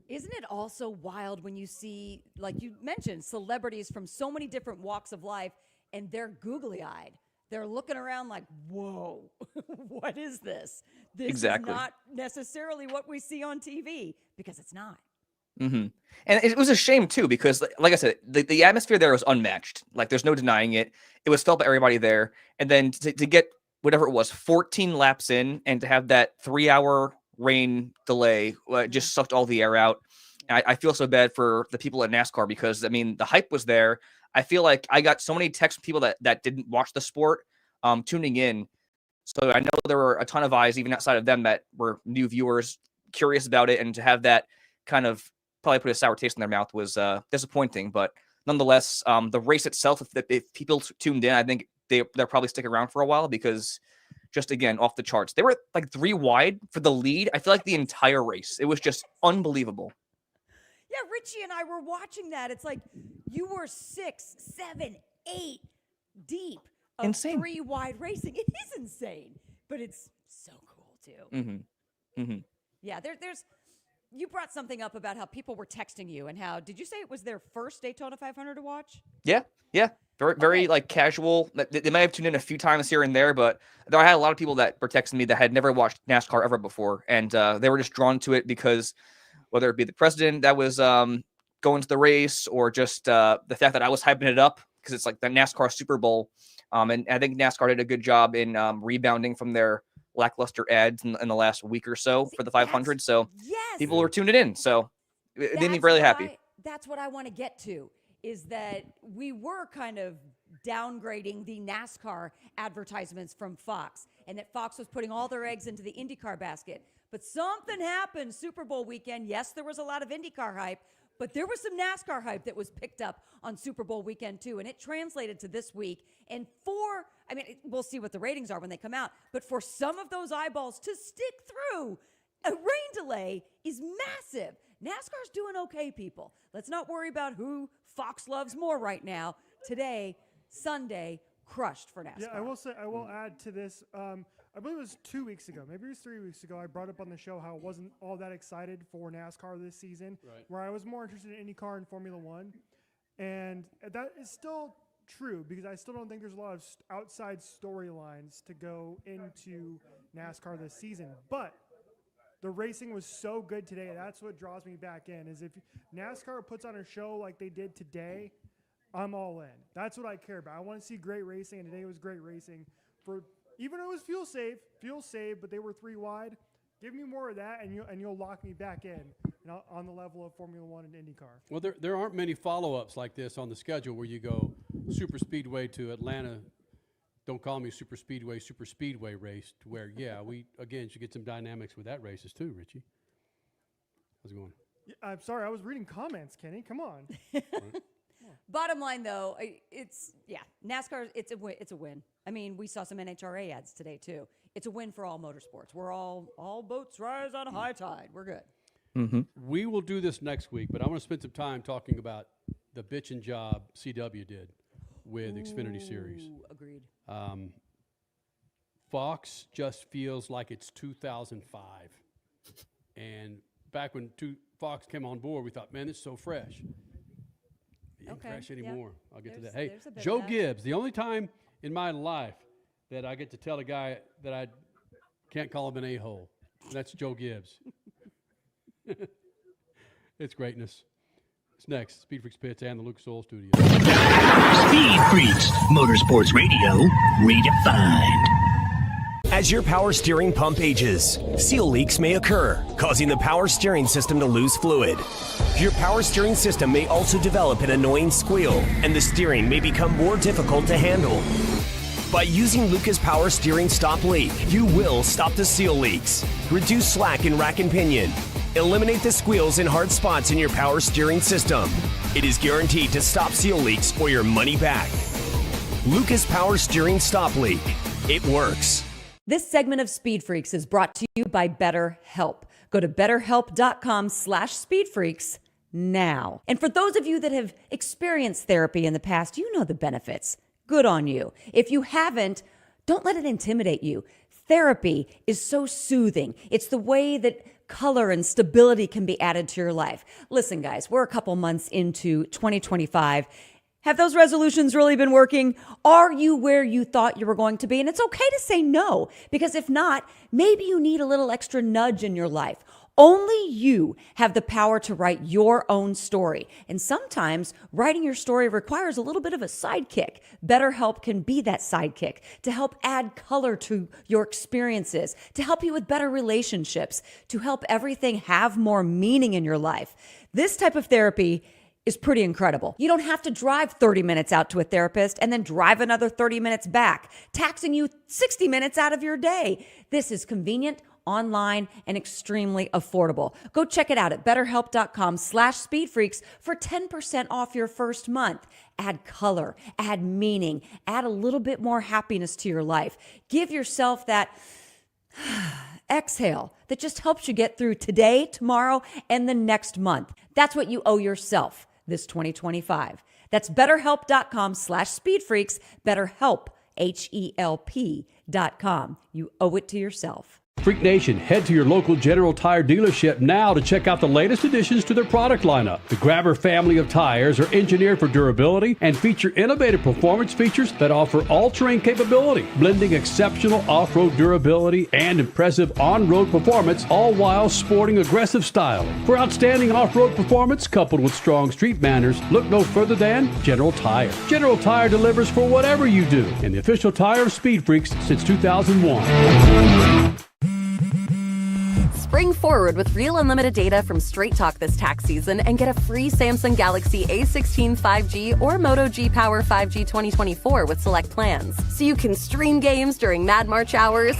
Isn't it also wild when you see, like you mentioned, celebrities from so many different walks of life, and they're googly-eyed. They're looking around like, whoa, what is this? This is not necessarily what we see on TV, because it's not. Mm-hmm. And it was a shame, too, because, like I said, the atmosphere there was unmatched. Like, there's no denying it. It was felt by everybody there. And then to get whatever it was, 14 laps in, and to have that 3-hour rain delay just sucked all the air out. I feel so bad for the people at NASCAR because, the hype was there. I feel like I got so many texts from people that didn't watch the sport tuning in. So I know there were a ton of eyes, even outside of them, that were new viewers curious about it. And to have that kind of probably put a sour taste in their mouth was disappointing. But nonetheless, the race itself, if people tuned in, I think they'll probably stick around for a while because just, again, off the charts. They were like 3 wide for the lead. I feel like the entire race. It was just unbelievable. Yeah, Richie and I were watching that. It's like you were 6, 7, 8 deep of insane. 3 wide racing. It is insane, but it's so cool too. Mm-hmm. Mm-hmm. Yeah, there's. You brought something up about how people were texting you and how, did you say it was their first Daytona 500 to watch? Yeah. Very like casual. They might have tuned in a few times here and there, but I had a lot of people that were texting me that had never watched NASCAR ever before. And they were just drawn to it because whether it be the president that was going to the race or just the fact that I was hyping it up because it's like the NASCAR Super Bowl. And I think NASCAR did a good job in rebounding from their lackluster ads in the last week or so for the 500. So people were tuning in. So it made me really happy. That's what I want to get to, is that we were kind of downgrading the NASCAR advertisements from Fox, and that Fox was putting all their eggs into the IndyCar basket. But something happened Super Bowl weekend. Yes, there was a lot of IndyCar hype, but there was some NASCAR hype that was picked up on Super Bowl weekend too, and it translated to this week. And we'll see what the ratings are when they come out, but for some of those eyeballs to stick through, a rain delay is massive. NASCAR's doing okay, people. Let's not worry about who Fox loves more right now. Today, Sunday, crushed for NASCAR. Yeah, I will add to this. I believe it was 2 weeks ago, maybe it was 3 weeks ago, I brought up on the show how I wasn't all that excited for NASCAR this season, where I was more interested in IndyCar and Formula One. And that is still true because I still don't think there's a lot of outside storylines to go into NASCAR this season. But the racing was so good today. That's what draws me back in, is if NASCAR puts on a show like they did today, I'm all in. That's what I care about. I want to see great racing, and today was great racing. Even though it was fuel save, but they were 3 wide. Give me more of that, and you'll lock me back in, on the level of Formula One and IndyCar. Well, there aren't many follow-ups like this on the schedule where you go super speedway to Atlanta. Don't call me super speedway race to where, we again should get some dynamics with that races too, Richie. How's it going? Yeah, I'm sorry, I was reading comments, Kenny. Come on. Bottom line, though, NASCAR. It's a win. I mean, we saw some NHRA ads today too. It's a win for all motorsports. We're all boats rise on a high tide. We're good. Mm-hmm. We will do this next week, but I want to spend some time talking about the bitchin' job CW did with Xfinity Series. Agreed. Fox just feels like it's 2005. And back when Fox came on board, we thought, man, it's so fresh. It ain't fresh anymore. I'll get to that. Hey, Joe Gibbs, the only time in my life that I get to tell a guy that I can't call him an a-hole. That's Joe Gibbs. It's greatness. It's next. SpeedFreaks Pits and the Lucas Oil Studio. Speed Freaks, Motorsports Radio, redefined. As your power steering pump ages, seal leaks may occur, causing the power steering system to lose fluid. Your power steering system may also develop an annoying squeal, and the steering may become more difficult to handle. By using Lucas Power Steering Stop Leak, you will stop the seal leaks, reduce slack in rack and pinion, eliminate the squeals and hard spots in your power steering system. It is guaranteed to stop seal leaks or your money back. Lucas Power Steering Stop Leak. It works. This segment of Speed Freaks is brought to you by BetterHelp. Go to betterhelp.com/speedfreaks now. And for those of you that have experienced therapy in the past, you know the benefits. Good on you. If you haven't, don't let it intimidate you. Therapy is so soothing. It's the way that color and stability can be added to your life. Listen, guys, we're a couple months into 2025. Have those resolutions really been working? Are you where you thought you were going to be? And it's okay to say no, because if not, maybe you need a little extra nudge in your life. Only you have the power to write your own story. And sometimes writing your story requires a little bit of a sidekick. BetterHelp can be that sidekick to help add color to your experiences, to help you with better relationships, to help everything have more meaning in your life. This type of therapy is pretty incredible. You don't have to drive 30 minutes out to a therapist and then drive another 30 minutes back, taxing you 60 minutes out of your day. This is convenient, online, and extremely affordable. Go check it out at betterhelp.com/speedfreaks for 10% off your first month. Add color, add meaning, add a little bit more happiness to your life. Give yourself that exhale that just helps you get through today, tomorrow, and the next month. That's what you owe yourself this 2025. That's betterhelp.com/speedfreaks, BetterHelp, HELP.com. You owe it to yourself. Freak Nation, head to your local General Tire dealership now to check out the latest additions to their product lineup. The Grabber family of tires are engineered for durability and feature innovative performance features that offer all-terrain capability, blending exceptional off-road durability and impressive on-road performance, all while sporting aggressive style. For outstanding off-road performance coupled with strong street manners, look no further than General Tire. General Tire delivers for whatever you do, and the official tire of Speed Freaks since 2001. Spring forward with real unlimited data from Straight Talk this tax season and get a free Samsung Galaxy A16 5G or Moto G Power 5G 2024 with select plans. So you can stream games during Mad March hours,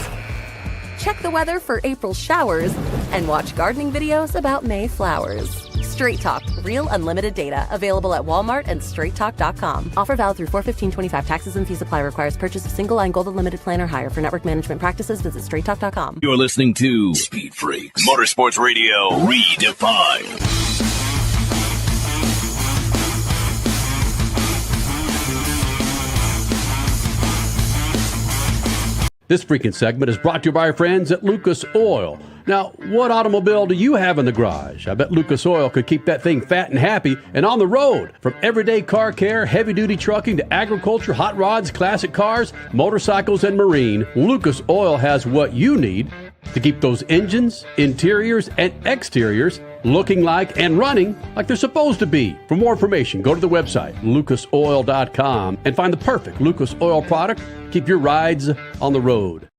check the weather for April showers, and watch gardening videos about May flowers. Straight Talk, real unlimited data, available at Walmart and straighttalk.com. Offer valid through 4/15/25. Taxes and fees apply. Requires purchase of single line gold unlimited plan or higher. For network management practices, visit straighttalk.com. You're listening to Speed Freaks, Motorsports Radio, redefined. This freaking segment is brought to you by our friends at Lucas Oil. Now, what automobile do you have in the garage? I bet Lucas Oil could keep that thing fat and happy and on the road. From everyday car care, heavy-duty trucking to agriculture, hot rods, classic cars, motorcycles, and marine, Lucas Oil has what you need to keep those engines, interiors, and exteriors looking like and running like they're supposed to be. For more information, go to the website, lucasoil.com, and find the perfect Lucas Oil product. Keep your rides on the road.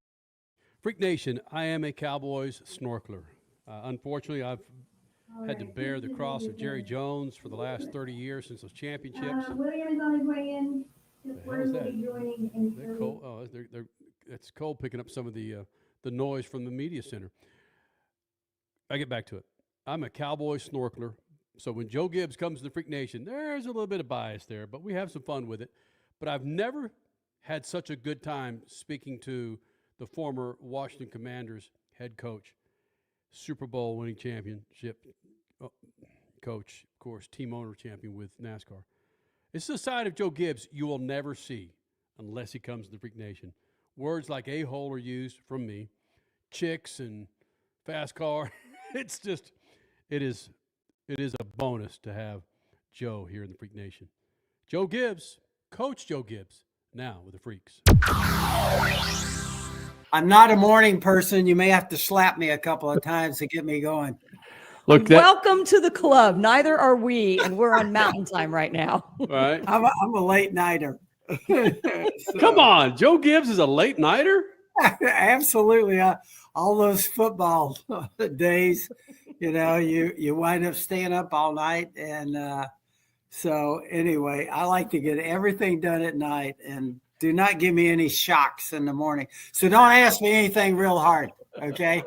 Freak Nation, I am a Cowboys snorkeler. Unfortunately, I've had to bear the cross of Jerry Jones for the last 30 years since those championships. William is on his way in. Just The hell is will that? be joining in They're Cole, oh, it's Cole picking up some of the noise from the media center. I get back to it. I'm a Cowboy snorkeler, so when Joe Gibbs comes to the Freak Nation, there's a little bit of bias there, but we have some fun with it. But I've never had such a good time speaking to the former Washington Commanders head coach, Super Bowl winning championship coach, of course, team owner champion with NASCAR. It's the side of Joe Gibbs you will never see unless he comes to the Freak Nation. Words like a-hole are used from me, chicks and fast car. It's just, it is a bonus to have Joe here in the Freak Nation. Joe Gibbs, Coach Joe Gibbs, now with the Freaks. I'm not a morning person. You may have to slap me a couple of times to get me going. Look, welcome to the club. Neither are we, and we're on mountain time right now. Right. I'm a late nighter. Come on, Joe Gibbs is a late nighter? Absolutely. All those football days, you wind up staying up all night. And so anyway, I like to get everything done at night and do not give me any shocks in the morning. So don't ask me anything real hard, okay?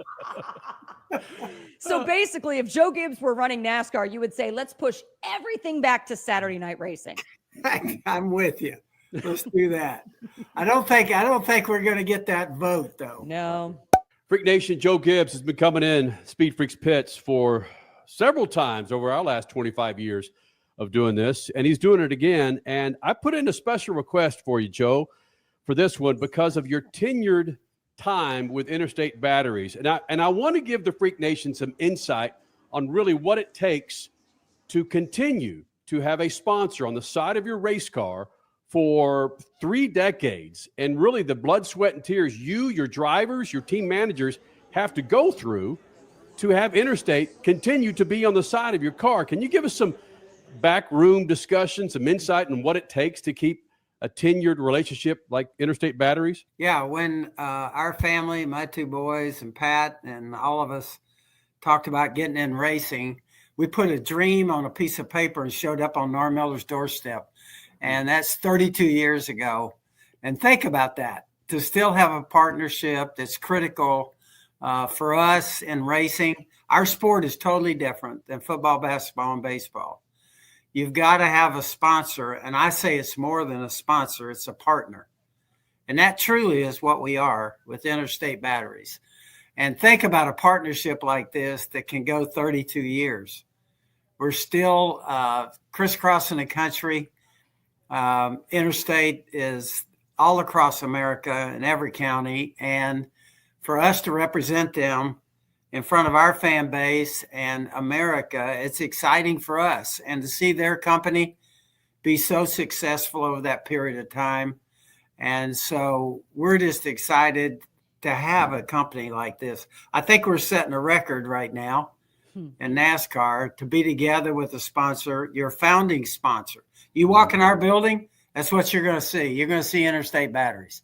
So basically, if Joe Gibbs were running NASCAR, you would say, let's push everything back to Saturday night racing. I'm with you. Let's do that. I don't think we're going to get that vote, though. No. Freak Nation, Joe Gibbs has been coming in Speed Freaks pits for several times over our last 25 years of doing this, and he's doing it again. And I put in a special request for you, Joe, for this one because of your tenured time with Interstate Batteries. And I want to give the Freak Nation some insight on really what it takes to continue to have a sponsor on the side of your race car for 3 decades, and really the blood, sweat, and tears you, your drivers, your team managers have to go through to have Interstate continue to be on the side of your car. Can you give us some backroom discussion, some insight on what it takes to keep a tenured relationship like Interstate Batteries? Yeah, when our family, my 2 boys and Pat and all of us talked about getting in racing, we put a dream on a piece of paper and showed up on Norm Miller's doorstep. And that's 32 years ago. And think about that, to still have a partnership that's critical for us in racing. Our sport is totally different than football, basketball, and baseball. You've got to have a sponsor. And I say it's more than a sponsor, it's a partner. And that truly is what we are with Interstate Batteries. And think about a partnership like this that can go 32 years. We're still crisscrossing the country. Interstate is all across America in every county. And for us to represent them in front of our fan base and America, it's exciting for us. And to see their company be so successful over that period of time. And so we're just excited to have a company like this. I think we're setting a record right now in NASCAR to be together with a sponsor, your founding sponsor. You walk in our building, that's what you're going to see. You're going to see Interstate Batteries.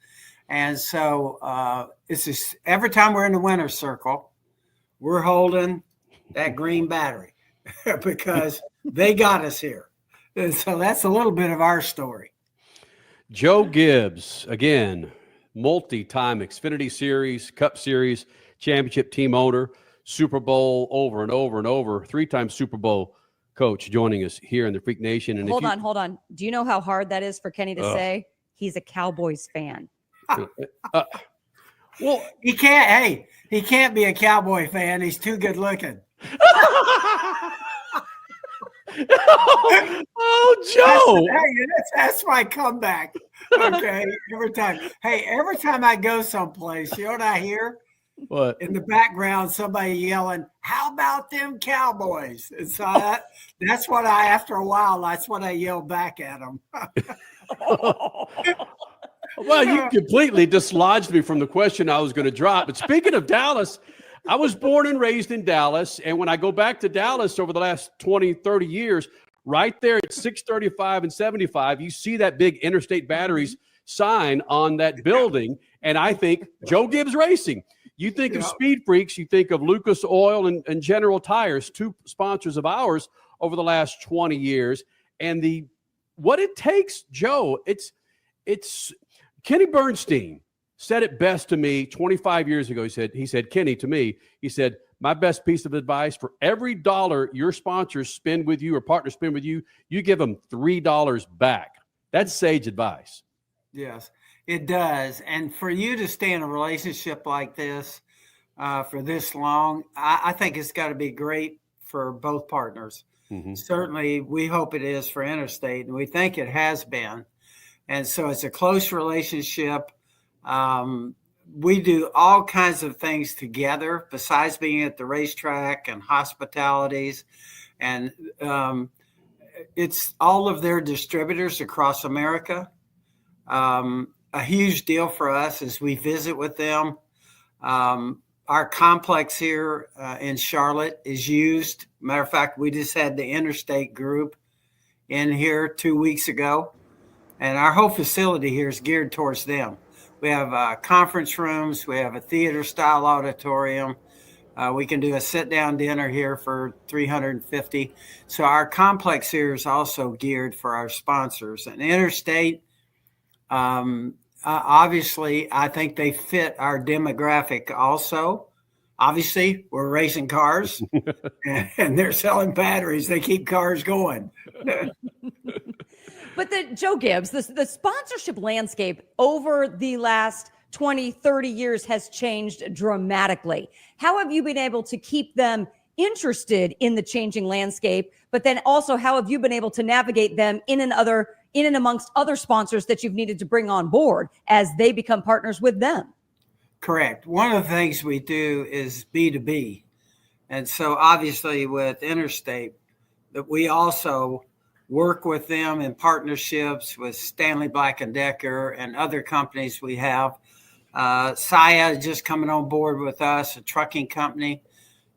And so it's just, every time we're in the winner's circle, we're holding that green battery because they got us here. And so that's a little bit of our story. Joe Gibbs, again, multi-time Xfinity Series, Cup Series, championship team owner, Super Bowl over and over and over, 3-time Super Bowl coach joining us here in the Freak Nation. And Hold on. Do you know how hard that is for Kenny to say? He's a Cowboys fan. Well, he can't be a Cowboy fan. He's too good looking. Oh, Joe. That's my comeback. Okay, every time. Hey, every time I go someplace, you know what I hear? What? In the background, somebody yelling, "How about them Cowboys?" And so that's what after a while, that's what I yell back at them. Well, you completely dislodged me from the question I was going to drop. But speaking of Dallas, I was born and raised in Dallas. And when I go back to Dallas over the last 20, 30 years, right there at 635 and 75, you see that big Interstate Batteries sign on that building. And I think Joe Gibbs Racing. You think of Speed Freaks, you think of Lucas Oil and General Tires, two sponsors of ours over the last 20 years. And what it takes, Joe, it's Kenny Bernstein said it best to me 25 years ago. He said, Kenny, to me, he said, my best piece of advice, for every dollar your sponsors spend with you or partners spend with you, you give them $3 back. That's sage advice. Yes, it does. And for you to stay in a relationship like this for this long, I think it's got to be great for both partners. Mm-hmm. Certainly, we hope it is for Interstate, and we think it has been. And so it's a close relationship. We do all kinds of things together besides being at the racetrack and hospitalities. And it's all of their distributors across America. A huge deal for us as we visit with them. Our complex here in Charlotte is used. Matter of fact, we just had the Interstate group in here 2 weeks ago. And our whole facility here is geared towards them. We have conference rooms. We have a theater-style auditorium. We can do a sit-down dinner here for $350. So our complex here is also geared for our sponsors. And Interstate, obviously, I think they fit our demographic also. Obviously, we're racing cars, and they're selling batteries. They keep cars going. But Joe Gibbs, the sponsorship landscape over the last 20, 30 years has changed dramatically. How have you been able to keep them interested in the changing landscape? But then also, how have you been able to navigate them in and amongst other sponsors that you've needed to bring on board as they become partners with them? Correct. One of the things we do is B2B. And so obviously with Interstate, that we also work with them in partnerships with Stanley Black & Decker and other companies we have. Saya just coming on board with us, a trucking company,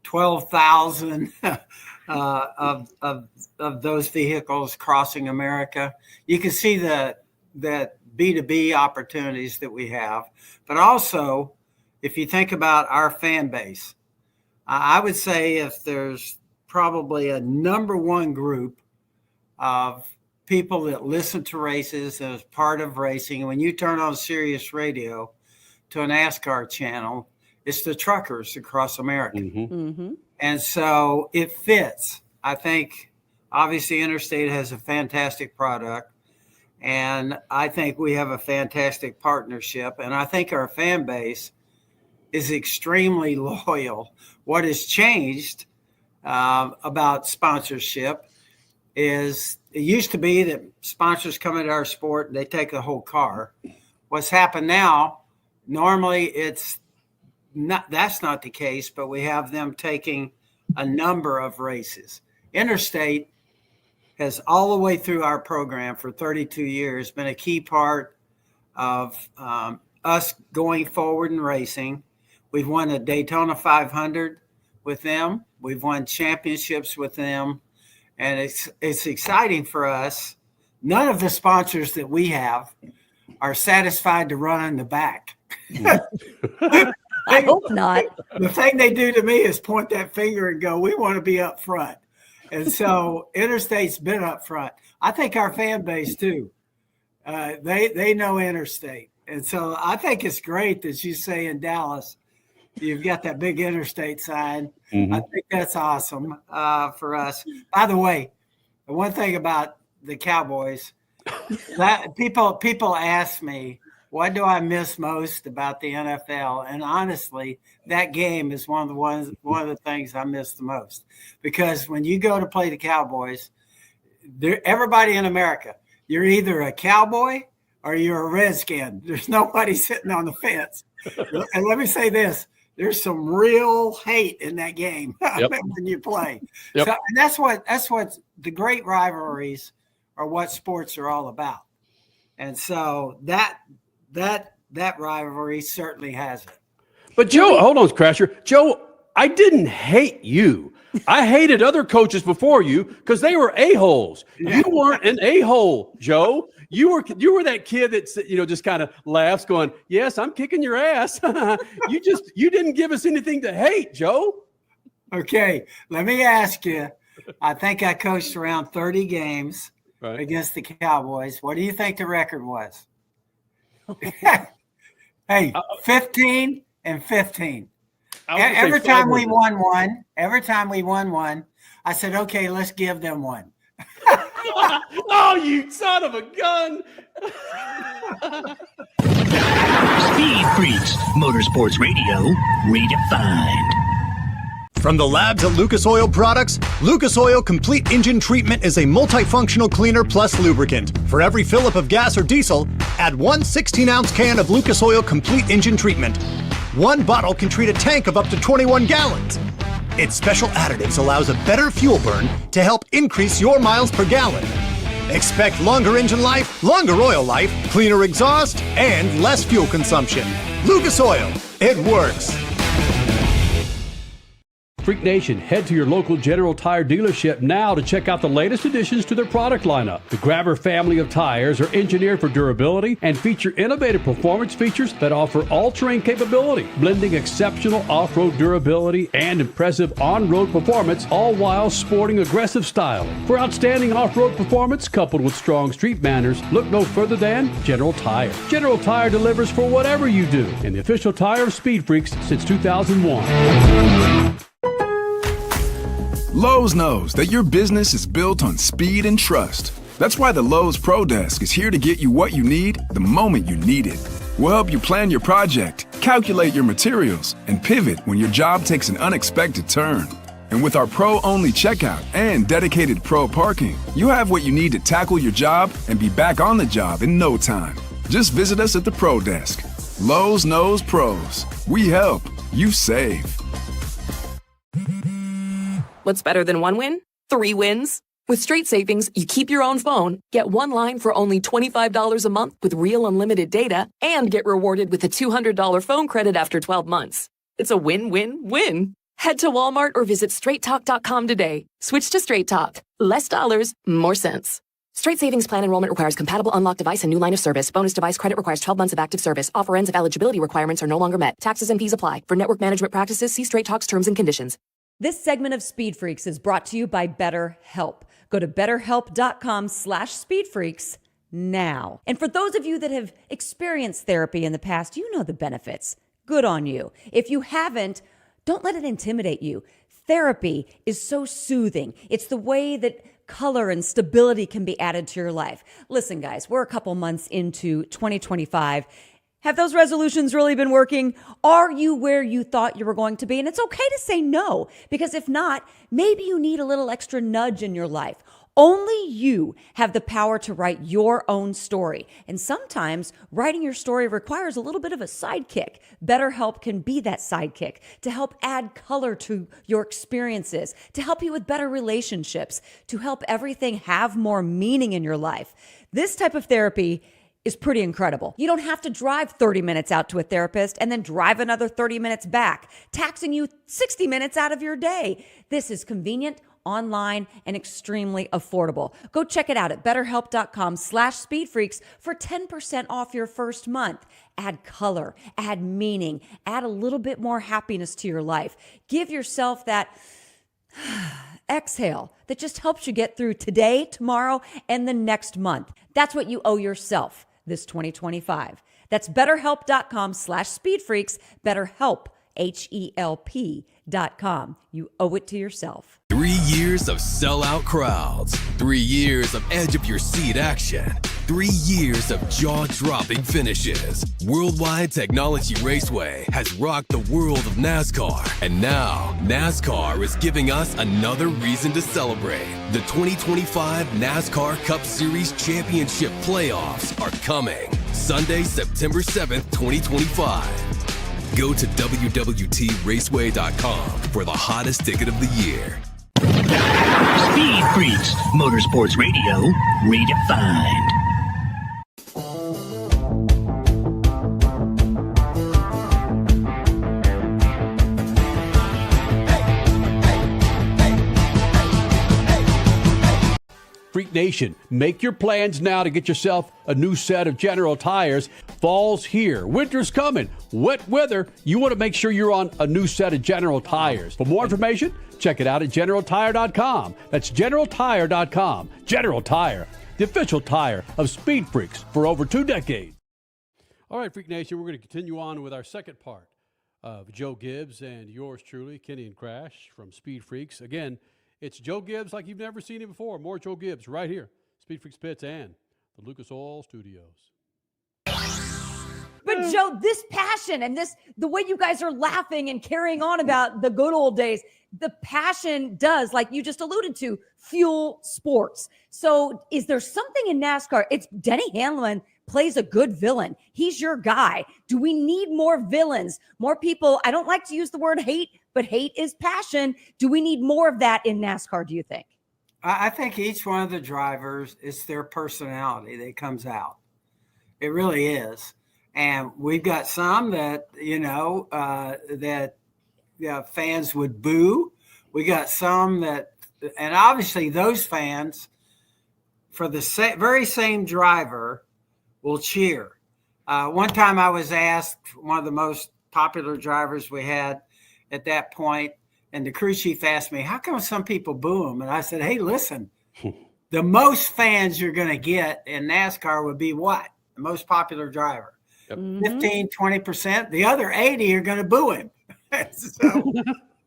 12,000 of those vehicles crossing America. You can see that B2B opportunities that we have. But also, if you think about our fan base, I would say if there's probably a number one group of people that listen to races as part of racing. And when you turn on Sirius Radio to a NASCAR channel, it's the truckers across America. Mm-hmm. Mm-hmm. And so it fits. I think obviously Interstate has a fantastic product, and I think we have a fantastic partnership. And I think our fan base is extremely loyal. What has changed about sponsorship is it used to be that sponsors come into our sport and they take the whole car. What's happened now, normally that's not the case, but we have them taking a number of races. Interstate has all the way through our program for 32 years been a key part of us going forward in racing. We've won a Daytona 500 with them. We've won championships with them. And it's exciting for us. None of the sponsors that we have are satisfied to run in the back. I hope not. The thing they do to me is point that finger and go, we want to be up front. And so Interstate's been up front. I think our fan base too. They know Interstate. And so I think it's great that you say in Dallas, you've got that big Interstate sign. Mm-hmm. I think that's awesome for us. By the way, the one thing about the Cowboys, that people ask me, what do I miss most about the NFL? And honestly, that game is one of the things I miss the most. Because when you go to play the Cowboys, everybody in America, you're either a Cowboy or you're a Redskin. There's nobody sitting on the fence. And let me say this. There's some real hate in that game when you play. Yep. So, and that's what the great rivalries are, what sports are all about. And so that rivalry certainly has it. But Joe, hold on, Crasher. Joe, I didn't hate you. I hated other coaches before you because they were a-holes. You weren't an a-hole, Joe. You were that kid that just kind of laughs, going, "Yes, I'm kicking your ass." You didn't give us anything to hate, Joe. Okay, let me ask you. I think I coached around 30 games against the Cowboys. What do you think the record was? Hey, 15 and 15. Every time we won one, I said, "Okay, let's give them one." Oh, you son of a gun. Speed Freaks, Motorsports Radio, redefined. From the labs at Lucas Oil Products, Lucas Oil Complete Engine Treatment is a multifunctional cleaner plus lubricant. For every fill-up of gas or diesel, add one 16-ounce can of Lucas Oil Complete Engine Treatment. One bottle can treat a tank of up to 21 gallons. Its special additives allows a better fuel burn to help increase your miles per gallon. Expect longer engine life, longer oil life, cleaner exhaust, and less fuel consumption. Lucas Oil, it works. Freak Nation, head to your local General Tire dealership now to check out the latest additions to their product lineup. The Grabber family of tires are engineered for durability and feature innovative performance features that offer all-terrain capability, blending exceptional off-road durability and impressive on-road performance, all while sporting aggressive style. For outstanding off-road performance coupled with strong street manners, look no further than General Tire. General Tire delivers for whatever you do, and the official tire of Speed Freaks since 2001. Lowe's knows that your business is built on speed and trust. That's why the Lowe's Pro Desk is here to get you what you need the moment you need it. We'll help you plan your project, calculate your materials, and pivot when your job takes an unexpected turn. And with our pro-only checkout and dedicated pro parking, you have what you need to tackle your job and be back on the job in no time. Just visit us at the Pro Desk. Lowe's knows pros. We help. You save. What's better than one win? 3 wins. With Straight Savings, you keep your own phone, get one line for only $25 a month with real unlimited data, and get rewarded with a $200 phone credit after 12 months. It's a win-win-win. Head to Walmart or visit straighttalk.com today. Switch to Straight Talk. Less dollars, more sense. Straight Savings Plan enrollment requires compatible unlocked device and new line of service. Bonus device credit requires 12 months of active service. Offer ends if eligibility requirements are no longer met. Taxes and fees apply. For network management practices, see Straight Talk's terms and conditions. This segment of Speed Freaks is brought to you by BetterHelp. Go to betterhelp.com/speedfreaks now. And for those of you that have experienced therapy in the past, you know the benefits. Good on you. If you haven't, don't let it intimidate you. Therapy is so soothing. It's the way that color and stability can be added to your life. Listen, guys, we're a couple months into 2025. Have those resolutions really been working? Are you where you thought you were going to be? And it's okay to say no, because if not, maybe you need a little extra nudge in your life. Only you have the power to write your own story. And sometimes writing your story requires a little bit of a sidekick. BetterHelp can be that sidekick to help add color to your experiences, to help you with better relationships, to help everything have more meaning in your life. This type of therapy is pretty incredible. You don't have to drive 30 minutes out to a therapist and then drive another 30 minutes back, taxing you 60 minutes out of your day. This is convenient, online, and extremely affordable. Go check it out at betterhelp.com/speedfreaks for 10% off your first month. Add color, add meaning, add a little bit more happiness to your life. Give yourself that exhale that just helps you get through today, tomorrow, and the next month. That's what you owe yourself this 2025. That's betterhelp.com/speedfreaks, BetterHelp, HELP.com. You owe it to yourself. 3 years of sellout crowds, 3 years of edge of your seat action, 3 years of jaw-dropping finishes. Worldwide Technology Raceway has rocked the world of NASCAR. And now, NASCAR is giving us another reason to celebrate. The 2025 NASCAR Cup Series Championship Playoffs are coming. Sunday, September 7th, 2025. Go to www.raceway.com for the hottest ticket of the year. Speed Freaks, Motorsports Radio, redefined. Freak Nation, make your plans now to get yourself a new set of General Tires. Fall's here. Winter's coming. Wet weather. You want to make sure you're on a new set of General Tires. For more information, check it out at GeneralTire.com. That's GeneralTire.com. General Tire, the official tire of Speed Freaks for over 2 decades. All right, Freak Nation, we're going to continue on with our second part of Joe Gibbs and yours truly, Kenny and Crash from Speed Freaks. Again, it's Joe Gibbs like you've never seen him before. More Joe Gibbs right here, Speed Freaks Pits and the Lucas Oil Studios. But Joe, this passion and the way you guys are laughing and carrying on about the good old days, the passion does, like you just alluded to, fuel sports. So is there something in NASCAR? It's Denny Hamlin plays a good villain. He's your guy. Do we need more villains? More people? I don't like to use the word hate, but hate is passion. Do we need more of that in NASCAR, do you think? I think each one of the drivers, it's their personality that comes out. It really is. And we've got some that, fans would boo. We got some that, and obviously those fans for the very same driver will cheer. One time I was asked, one of the most popular drivers we had at that point, and the crew chief asked me, how come some people boo him? And I said, hey, listen, the most fans you're going to get in NASCAR would be what? The most popular driver. Yep. 15, 20%. The other 80 are going to boo him. So,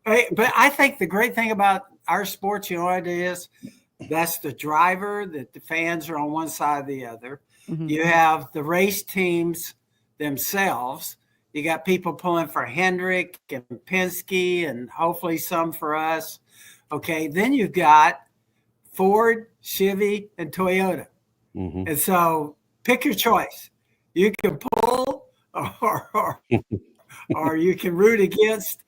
but I think the great thing about our sports, you know what it is? That's the driver, that the fans are on one side or the other. Mm-hmm. You have the race teams themselves. You got people pulling for Hendrick and Penske and hopefully some for us. Okay, then you've got Ford, Chevy, and Toyota. Mm-hmm. And so pick your choice. You can pull or you can root against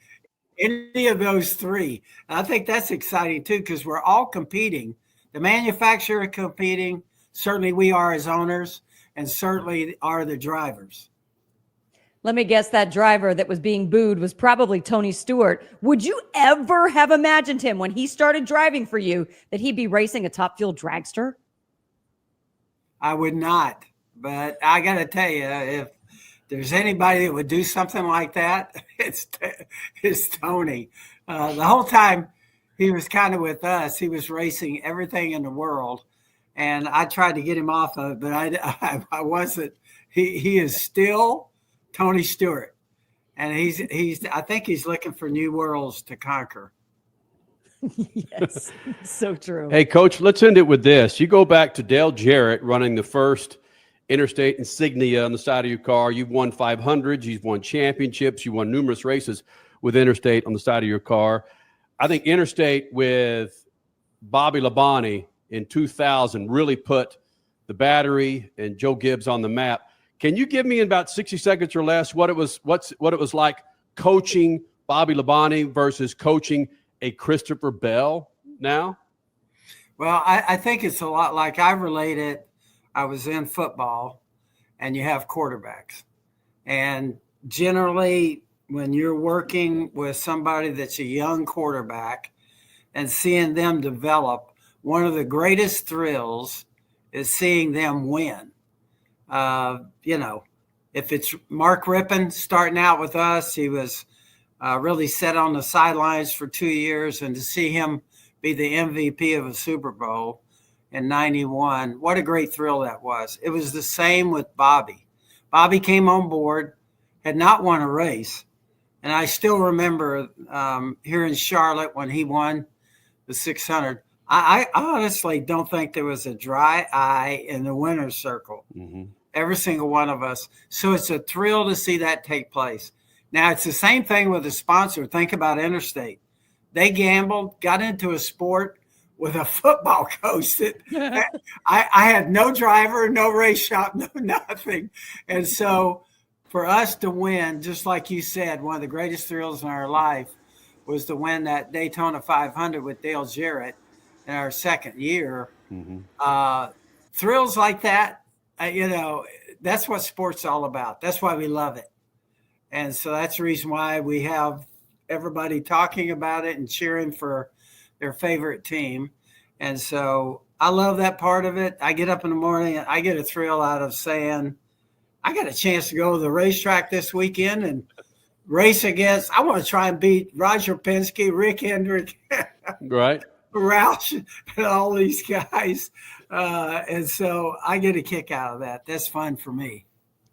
any of those three. And I think that's exciting too, because we're all competing. The manufacturer competing. Certainly we are as owners, and certainly are the drivers. Let me guess, that driver that was being booed was probably Tony Stewart. Would you ever have imagined him when he started driving for you that he'd be racing a Top Fuel dragster? I would not. But I got to tell you, if there's anybody that would do something like that, it's Tony. The whole time he was kind of with us, he was racing everything in the world. And I tried to get him off of it, but I wasn't. He is still Tony Stewart. And I think he's looking for new worlds to conquer. Yes, so true. Hey, Coach, let's end it with this. You go back to Dale Jarrett running the first Interstate insignia on the side of your car. You've won 500s. You've won championships. You won numerous races with Interstate on the side of your car. I think Interstate with Bobby Labonte in 2000 really put the battery and Joe Gibbs on the map. Can you give me in about 60 seconds or less what it was like coaching Bobby Labonte versus coaching a Christopher Bell now? Well, I think it's a lot like I relate it. I was in football, and you have quarterbacks. And generally, when you're working with somebody that's a young quarterback and seeing them develop, one of the greatest thrills is seeing them win. If it's Mark Rippon starting out with us, he was really set on the sidelines for 2 years, and to see him be the MVP of a Super Bowl in 91. What a great thrill that was. It was the same with Bobby. Bobby came on board, had not won a race. And I still remember here in Charlotte when he won the 600, I honestly don't think there was a dry eye in the winner's circle. Every single one of us. So it's a thrill to see that take place. Now, it's the same thing with a sponsor. Think about Interstate. They gambled, got into a sport with a football coach that I had no driver, no race shop, no nothing. And so for us to win, just like you said, one of the greatest thrills in our life was to win that Daytona 500 with Dale Jarrett in our second year. Thrills like that, that's what sports all about. That's why we love it. And so that's the reason why we have everybody talking about it and cheering for their favorite team. And so I love that part of it. I get up in the morning and I get a thrill out of saying, I got a chance to go to the racetrack this weekend and race against, I want to try and beat Roger Penske, Rick Hendrick, right, Roush, and all these guys. And so I get a kick out of that. That's fun for me.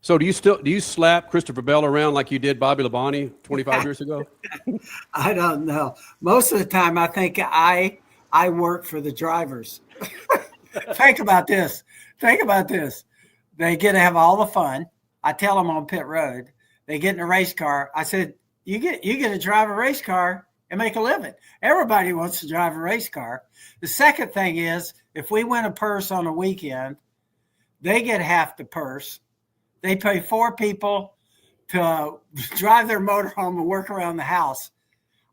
So do you slap Christopher Bell around like you did Bobby Labonte 25 years ago? I don't know. Most of the time, I think I work for the drivers. Think about this. They get to have all the fun. I tell them on pit road. They get in a race car. I said, you get to drive a race car and make a living. Everybody wants to drive a race car. The second thing is, if we win a purse on a weekend, they get half the purse. They pay 4 people to drive their motorhome and work around the house.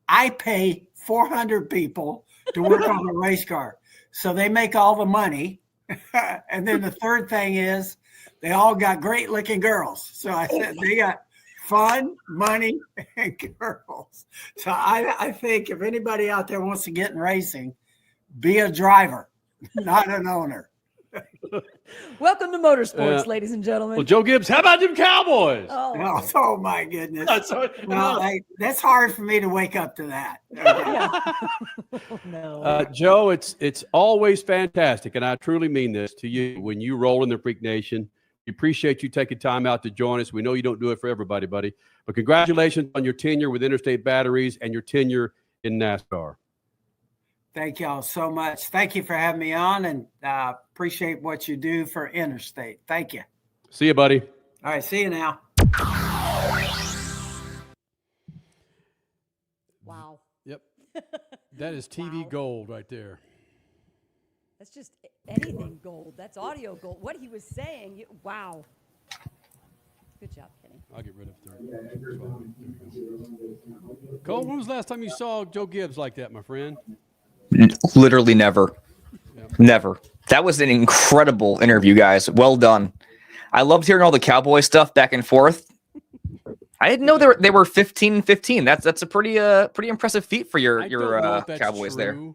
I pay 400 people to work on a race car. So they make all the money. And then the third thing is they all got great looking girls. So I said they got fun, money, and girls. So I think if anybody out there wants to get in racing, be a driver, not an owner. Welcome to motorsports, ladies and gentlemen. Well, Joe Gibbs, how about them Cowboys? Oh my goodness. That's hard for me to wake up to that. No. Joe, it's always fantastic, and I truly mean this to you, when you roll in the Freak Nation. We appreciate you taking time out to join us. We know you don't do it for everybody, buddy. But congratulations on your tenure with Interstate Batteries and your tenure in NASCAR. Thank y'all so much. Thank you for having me on, and appreciate what you do for Interstate. Thank you. See you, buddy. All right, see you now. Wow. Yep. That is TV gold right there. That's just anything gold. That's audio gold. What he was saying, wow. Good job, Kenny. I'll get rid of 30. Cole, when was the last time you saw Joe Gibbs like that, my friend? Literally never. Never. That was an incredible interview, guys. Well done. I loved hearing all the Cowboy stuff back and forth. I didn't know they were 15-15. That's a pretty impressive feat for your Cowboys true.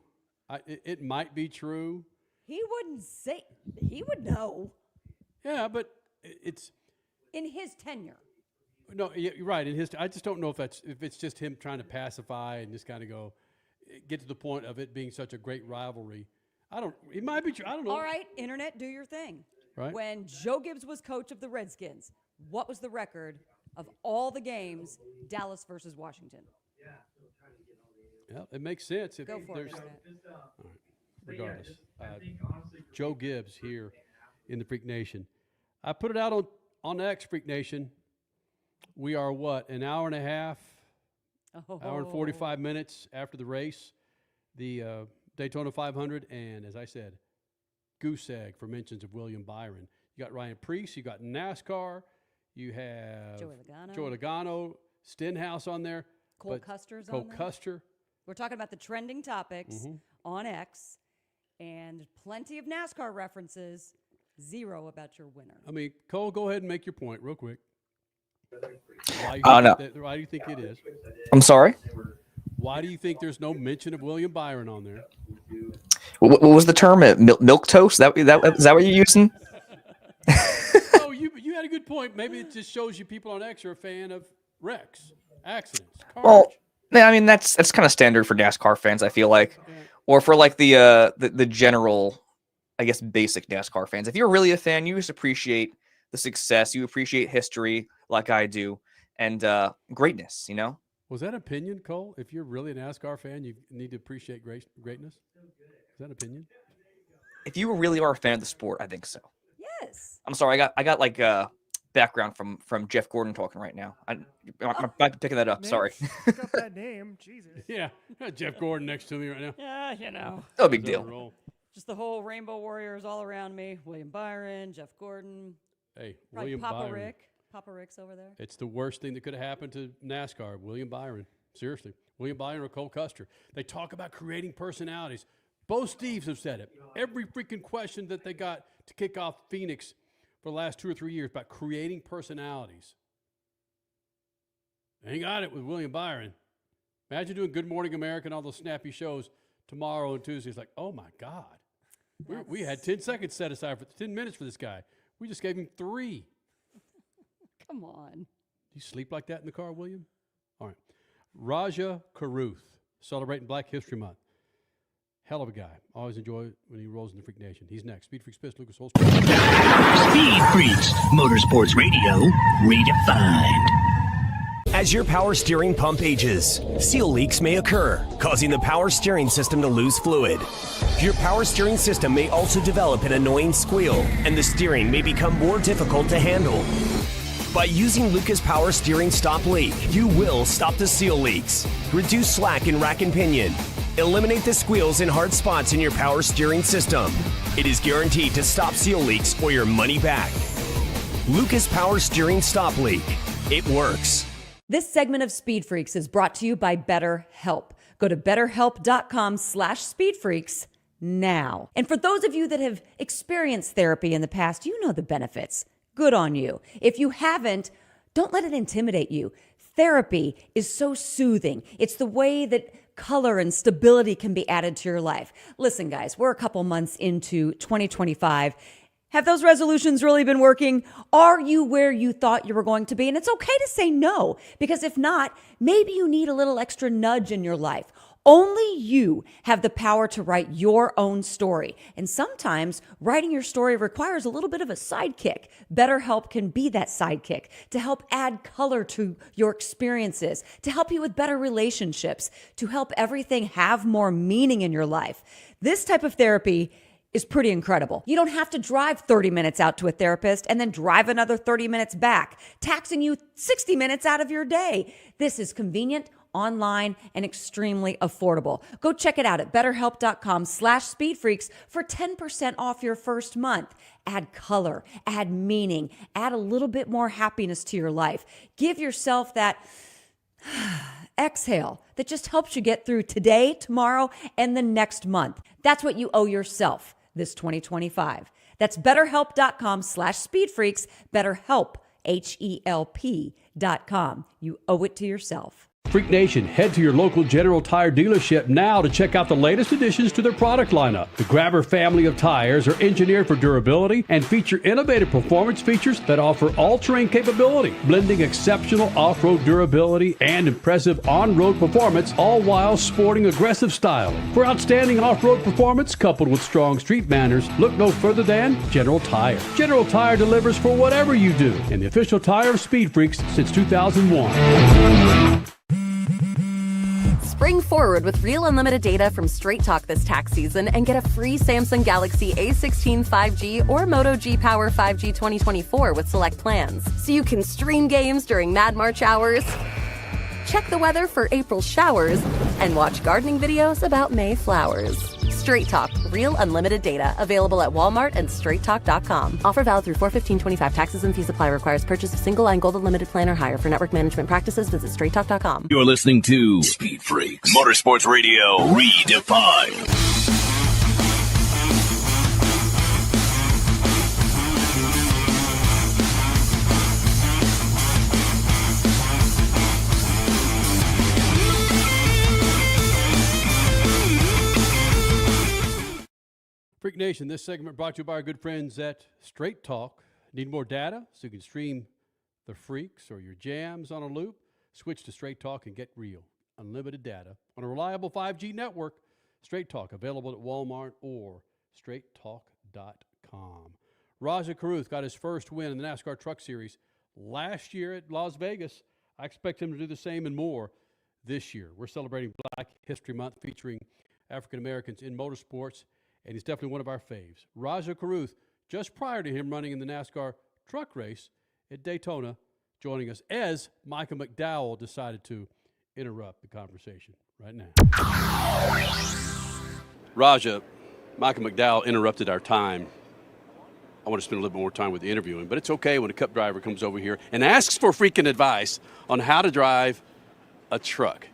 There. It might be true. He wouldn't say. He would know. Yeah, but it's in his tenure. No, you're right. In his, I just don't know if it's just him trying to pacify and just kind of get to the point of it being such a great rivalry. It might be true. I don't know. All right, internet, do your thing. Right. When Joe Gibbs was coach of the Redskins, what was the record of all the games, Dallas versus Washington? Yeah, it makes sense. Go for it. All right. Regardless, Joe Gibbs here in the Freak Nation. I put it out on X, Freak Nation. We are an hour and a half, hour and 45 minutes after the race, the Daytona 500, and as I said, goose egg for mentions of William Byron. You got Ryan Preece, you got NASCAR, you have Joey Logano, Stenhouse on there. Cole Custer's Cole on there. Custer. We're talking about the trending topics on X, and plenty of NASCAR references, 0 about your winner. I mean, Cole, go ahead and make your point real quick. Why do you think it is? I'm sorry? Why do you think there's no mention of William Byron on there? What was the term? Milquetoast? Is that what you're using? Oh, you had a good point. Maybe it just shows you people on X are a fan of wrecks, accidents, cars. Well, yeah, I mean that's kind of standard for NASCAR fans, I feel like, or for like the general, I guess, basic NASCAR fans. If you're really a fan, you just appreciate the success, you appreciate history, like I do, and greatness. You know. Was that opinion, Cole? If you're really a NASCAR fan, you need to appreciate greatness. Is that opinion? If you really are a fan of the sport, I think so. Yes. I'm sorry, I got like background from Jeff Gordon talking right now. I'm about to pick that up. Sorry. Pick up that name, Jesus. Yeah, got Jeff Gordon next to me right now. Yeah, you know. No big deal. Just the whole Rainbow Warriors all around me. William Byron, Jeff Gordon. Hey, Probably William Papa Byron. Rick. Papa Rick's over there. It's the worst thing that could have happened to NASCAR. William Byron. Seriously. William Byron or Cole Custer. They talk about creating personalities. Both Steves have said it. Every freaking question that they got to kick off Phoenix for the last 2 or 3 years about creating personalities. They got it with William Byron. Imagine doing Good Morning America and all those snappy shows tomorrow and Tuesday. It's like, oh my God. We had 10 seconds set aside for 10 minutes for this guy. We just gave him 3. Come on. Do you sleep like that in the car, William? All right. Rajah Caruth, celebrating Black History Month. Hell of a guy. Always enjoy when he rolls in the Freak Nation. He's next. SpeedFreaks Piss, Lucas Oil. Speed Freaks, Motorsports Radio, redefined. As your power steering pump ages, seal leaks may occur, causing the power steering system to lose fluid. Your power steering system may also develop an annoying squeal, and the steering may become more difficult to handle. By using Lucas Power Steering Stop Leak, you will stop the seal leaks, reduce slack in rack and pinion, eliminate the squeals and hard spots in your power steering system. It is guaranteed to stop seal leaks or your money back. Lucas Power Steering Stop Leak. It works. This segment of Speed Freaks is brought to you by BetterHelp. Go to betterhelp.com/speedfreaks now. And for those of you that have experienced therapy in the past, you know the benefits. Good on you. If you haven't, don't let it intimidate you. Therapy is so soothing. It's the way that color and stability can be added to your life. Listen, guys, we're a couple months into 2025. Have those resolutions really been working? Are you where you thought you were going to be? And it's okay to say no, because if not, maybe you need a little extra nudge in your life. Only you have the power to write your own story. And sometimes writing your story requires a little bit of a sidekick. BetterHelp can be that sidekick to help add color to your experiences, to help you with better relationships, to help everything have more meaning in your life. This type of therapy is pretty incredible. You don't have to drive 30 minutes out to a therapist and then drive another 30 minutes back, taxing you 60 minutes out of your day. This is convenient, online, and extremely affordable. Go check it out at betterhelp.com/speedfreaks for 10% off your first month. Add color, add meaning, add a little bit more happiness to your life. Give yourself that exhale that just helps you get through today, tomorrow, and the next month. That's what you owe yourself this 2025. That's betterhelp.com/speedfreaks, BetterHelp, HELP.com. You owe it to yourself. Freak Nation, head to your local General Tire dealership now to check out the latest additions to their product lineup. The Grabber family of tires are engineered for durability and feature innovative performance features that offer all-terrain capability, blending exceptional off-road durability and impressive on-road performance, all while sporting aggressive style. For outstanding off-road performance coupled with strong street manners, look no further than General Tire. General Tire delivers for whatever you do, and the official tire of Speed Freaks since 2001. Spring forward with real unlimited data from Straight Talk this tax season and get a free Samsung Galaxy A16 5G or Moto G Power 5G 2024 with select plans. So you can stream games during Mad March hours, check the weather for April showers, and watch gardening videos about May flowers. Straight Talk, real unlimited data. Available at Walmart and straighttalk.com. Offer valid through 4/15/25. Taxes and fees apply. Requires purchase of single line gold unlimited plan or higher. For network management practices, visit straighttalk.com. You're listening to Speed Freaks, Motorsports Radio, redefined. Freak Nation, this segment brought to you by our good friends at Straight Talk. Need more data so you can stream the freaks or your jams on a loop? Switch to Straight Talk and get real. Unlimited data on a reliable 5G network. Straight Talk, available at Walmart or straighttalk.com. Rajah Caruth got his first win in the NASCAR Truck Series last year at Las Vegas. I expect him to do the same and more this year. We're celebrating Black History Month featuring African Americans in motorsports, and he's definitely one of our faves. Rajah Caruth, just prior to him running in the NASCAR truck race at Daytona, joining us as Michael McDowell decided to interrupt the conversation right now. Rajah, Michael McDowell interrupted our time. I want to spend a little bit more time with the interviewing, but it's okay when a Cup driver comes over here and asks for freaking advice on how to drive a truck.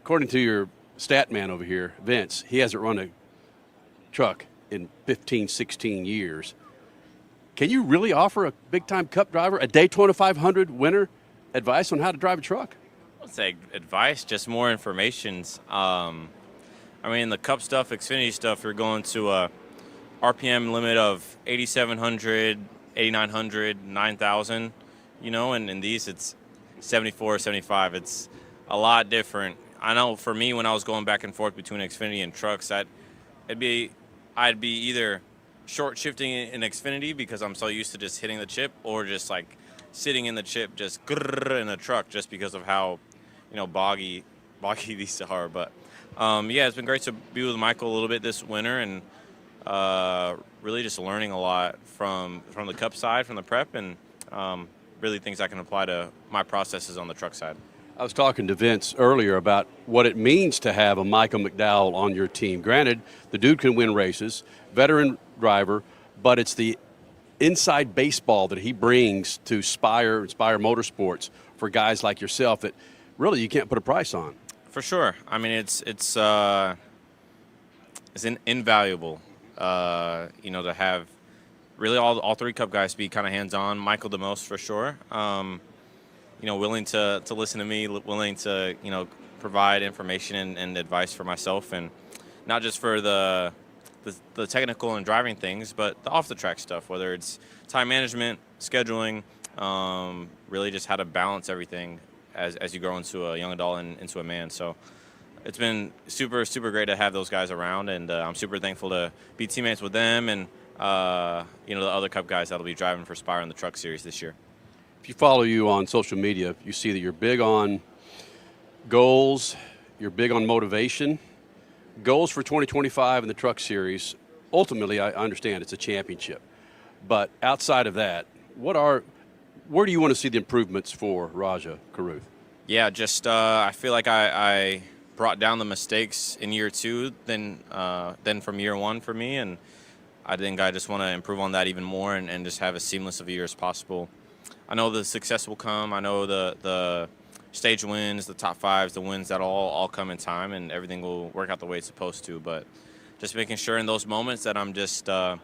According to your stat man over here, Vince, he hasn't run a truck in 15, 16 years. Can you really offer a big-time Cup driver, a Daytona 500 winner, advice on how to drive a truck? I would say advice, just more information. I mean, the Cup stuff, Xfinity stuff, you're going to a RPM limit of 8,700, 8,900, 9,000, you know, and in these it's 74, 75. It's a lot different. I know for me, when I was going back and forth between Xfinity and trucks, I'd be either short shifting in Xfinity because I'm so used to just hitting the chip, or just like sitting in the chip, just grrr in the truck, just because of how, you know, boggy these are. But yeah, it's been great to be with Michael a little bit this winter, and really just learning a lot from the Cup side, from the prep, and really things I can apply to my processes on the truck side. I was talking to Vince earlier about what it means to have a Michael McDowell on your team. Granted, the dude can win races, veteran driver, but it's the inside baseball that he brings to Spire Motorsports for guys like yourself that really you can't put a price on. For sure. I mean, it's invaluable. You know, to have really all three Cup guys be kind of hands-on. Michael the most for sure. You know, willing to listen to me, willing to, you know, provide information and advice for myself, and not just for the technical and driving things, but the off-the-track stuff, whether it's time management, scheduling, really just how to balance everything as you grow into a young adult and into a man. So it's been super, super great to have those guys around, and I'm super thankful to be teammates with them and, you know, the other Cup guys that'll be driving for Spire in the Truck Series this year. If you follow you on social media, you see that you're big on goals, you're big on motivation. Goals for 2025 in the Truck Series, ultimately, I understand it's a championship. But outside of that, where do you want to see the improvements for Rajah Caruth? Yeah, just I feel like I brought down the mistakes in year two than from year one for me, and I think I just want to improve on that even more and just have as seamless of a year as possible. I know the success will come. I know the stage wins, the top fives, the wins, that all come in time, and everything will work out the way it's supposed to. But just making sure in those moments that I'm just doing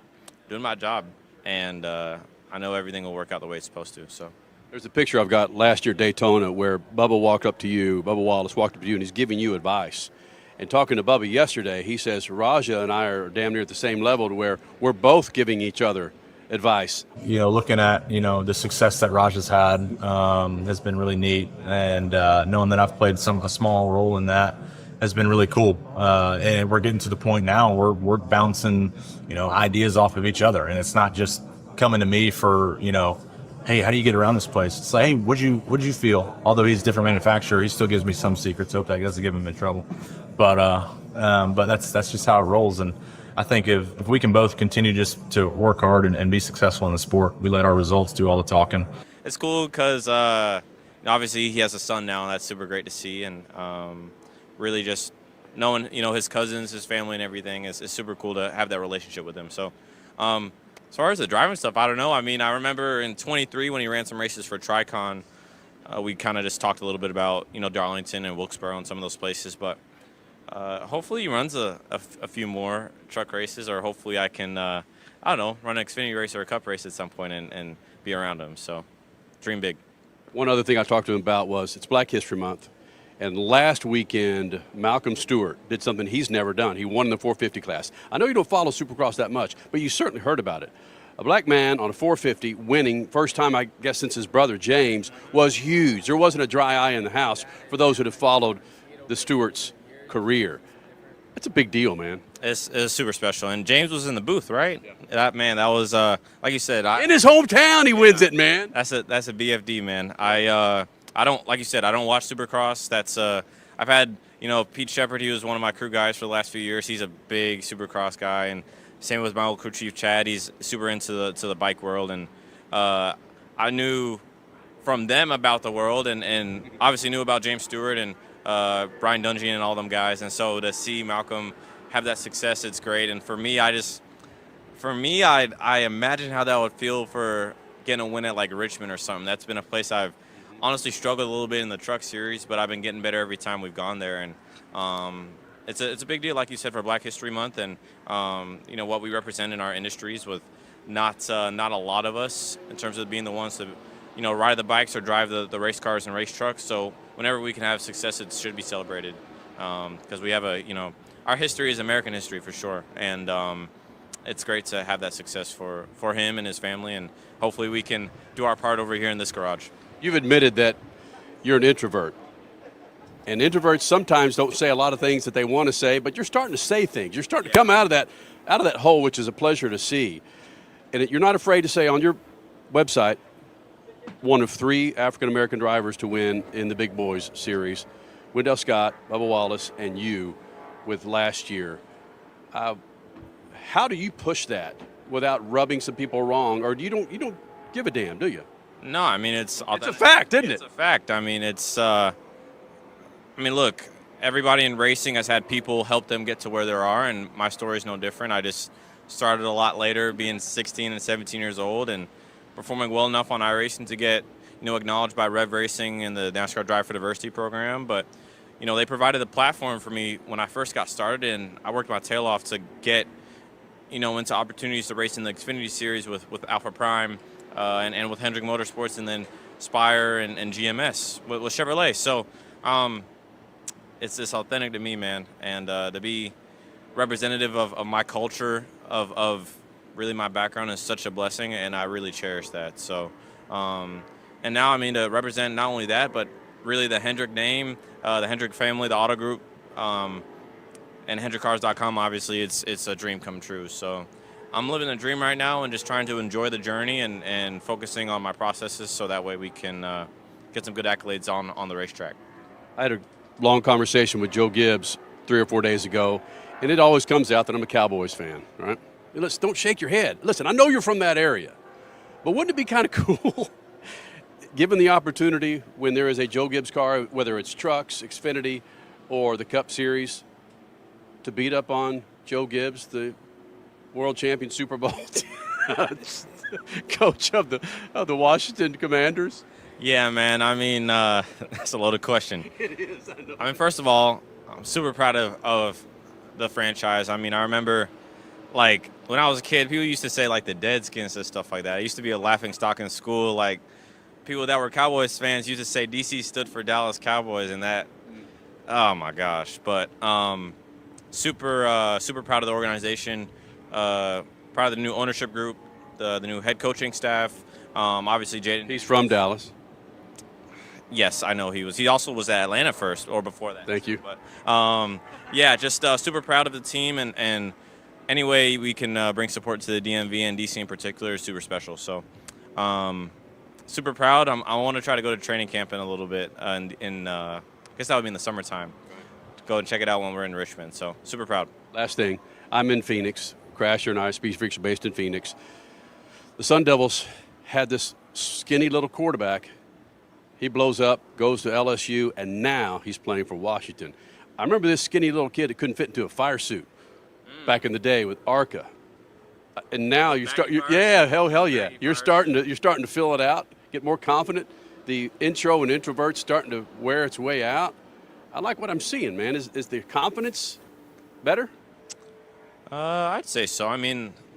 my job, and I know everything will work out the way it's supposed to. So there's a picture I've got last year at Daytona where Bubba Wallace walked up to you, and he's giving you advice. And talking to Bubba yesterday, he says Rajah and I are damn near at the same level to where we're both giving each other advice. You know, looking at, you know, the success that Rajah's had has been really neat, and knowing that I've played a small role in that has been really cool. And we're getting to the point now where we're bouncing, you know, ideas off of each other, and it's not just coming to me for, you know, hey, how do you get around this place? It's like, hey, what'd you feel? Although he's a different manufacturer, he still gives me some secrets. Hope that doesn't get him in trouble. But that's just how it rolls. And I think if we can both continue just to work hard and be successful in the sport, we let our results do all the talking. It's cool because obviously he has a son now, and that's super great to see. And really just knowing, you know, his cousins, his family, and everything is super cool to have that relationship with him. So as far as the driving stuff, I don't know. I mean, I remember in 23 when he ran some races for Tricon, we kind of just talked a little bit about, you know, Darlington and Wilkesboro and some of those places. But hopefully he runs a few more truck races, or hopefully I can, I don't know, run an Xfinity race or a Cup race at some point and be around him. So dream big. One other thing I talked to him about was it's Black History Month. And last weekend, Malcolm Stewart did something he's never done. He won in the 450 class. I know you don't follow Supercross that much, but you certainly heard about it. A black man on a 450 winning, first time I guess since his brother James, was huge. There wasn't a dry eye in the house for those who have followed the Stewart's career. That's a big deal, man. It's super special. And James was in the booth, right? Yeah. That was, like you said. In his hometown, he wins it, man. That's a BFD, man. I don't, like you said, I don't watch Supercross. That's I've had, Pete Shepard, he was one of my crew guys for the last few years. He's a big Supercross guy, and same with my old crew chief Chad. He's super into the bike world, and I knew from them about the world, and obviously knew about James Stewart and Brian Dungy and all them guys. And so to see Malcolm have that success, it's great. And for me, I imagine how that would feel for getting a win at like Richmond or something. That's been a place I've honestly struggled a little bit in the truck series, but I've been getting better every time we've gone there. And it's a big deal, like you said, for Black History Month, and what we represent in our industries with not a lot of us in terms of being the ones to ride the bikes or drive the race cars and race trucks. So whenever we can have success, it should be celebrated, because we have our history is American history for sure, and it's great to have that success for him and his family, and hopefully we can do our part over here in this garage. You've admitted that you're an introvert. And introverts sometimes don't say a lot of things that they want to say, but you're starting to say things. You're starting to come out of that hole, which is a pleasure to see. And you're not afraid to say on your website, one of 3 African-American drivers to win in the Big Boys series, Wendell Scott, Bubba Wallace, and you with last year. How do you push that without rubbing some people wrong, or you don't give a damn, do you? No, I mean, it's a fact, isn't it? It's a fact. I mean, look, everybody in racing has had people help them get to where they are, and my story is no different. I just started a lot later, being 16 and 17 years old, and performing well enough on iRacing to get, acknowledged by Rev Racing and the NASCAR Drive for Diversity program. But, they provided the platform for me when I first got started, and I worked my tail off to get, into opportunities to race in the Xfinity Series with Alpha Prime and with Hendrick Motorsports, and then Spire and GMS with Chevrolet. So it's authentic to me, man, and to be representative of my culture, of really my background is such a blessing, and I really cherish that. So, and now, to represent not only that, but really the Hendrick name, the Hendrick family, the auto group, and HendrickCars.com, obviously, it's a dream come true. So I'm living a dream right now and just trying to enjoy the journey and focusing on my processes so that way we can get some good accolades on the racetrack. I had a long conversation with Joe Gibbs 3 or 4 days ago, and it always comes out that I'm a Cowboys fan, right? Listen, don't shake your head. Listen, I know you're from that area, but wouldn't it be kind of cool, given the opportunity when there is a Joe Gibbs car, whether it's trucks, Xfinity, or the Cup Series, to beat up on Joe Gibbs, the world champion Super Bowl coach of the Washington Commanders? Yeah, man. That's a loaded question. It is. I know. First of all, I'm super proud of the franchise. I remember, like, when I was a kid, people used to say, like, the Deadskins and stuff like that. It used to be a laughing stock in school. Like, people that were Cowboys fans used to say DC stood for Dallas Cowboys, and that, oh, my gosh. But super proud of the organization, proud of the new ownership group, the new head coaching staff. Obviously, Jaden. He's from Dallas. Yes, I know he was. He also was at Atlanta first, or before that. Thank you. But yeah, just super proud of the team, and any way we can bring support to the DMV and DC in particular is super special. So super proud. I want to try to go to training camp in a little bit, I guess that would be in the summertime. Go and check it out when we're in Richmond. So super proud. Last thing, I'm in Phoenix. Crasher and I, SpeedFreaks, are based in Phoenix. The Sun Devils had this skinny little quarterback. He blows up, goes to LSU, and now he's playing for Washington. I remember this skinny little kid that couldn't fit into a fire suit back in the day with ARCA. And now you're hell yeah. You're starting to fill it out, get more confident. The intro and introvert's starting to wear its way out. I like what I'm seeing, man. Is the confidence better? I'd say so.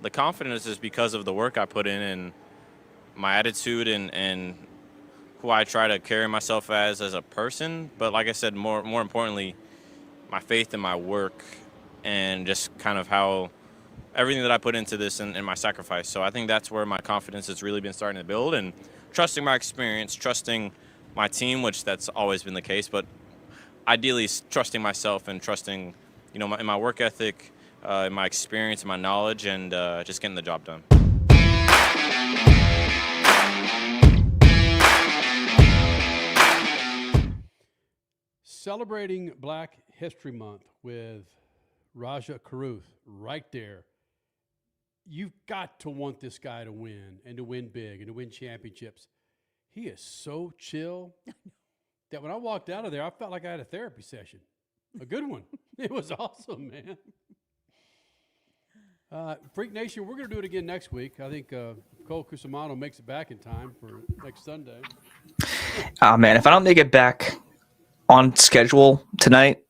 The confidence is because of the work I put in and my attitude and who I try to carry myself as a person. But like I said, more importantly, my faith in my work and just kind of how everything that I put into this and my sacrifice. So I think that's where my confidence has really been starting to build, and trusting my experience, trusting my team, which that's always been the case, but ideally trusting myself and trusting, in my work ethic, in my experience, and my knowledge, and just getting the job done. Celebrating Black History Month with Rajah Caruth right there. You've got to want this guy to win and to win big and to win championships. He is so chill that when I walked out of there, I felt like I had a therapy session. A good one. It was awesome, man. Freak Nation, we're going to do it again next week. I think Cole Cusimano makes it back in time for next Sunday. Oh, man, if I don't make it back on schedule tonight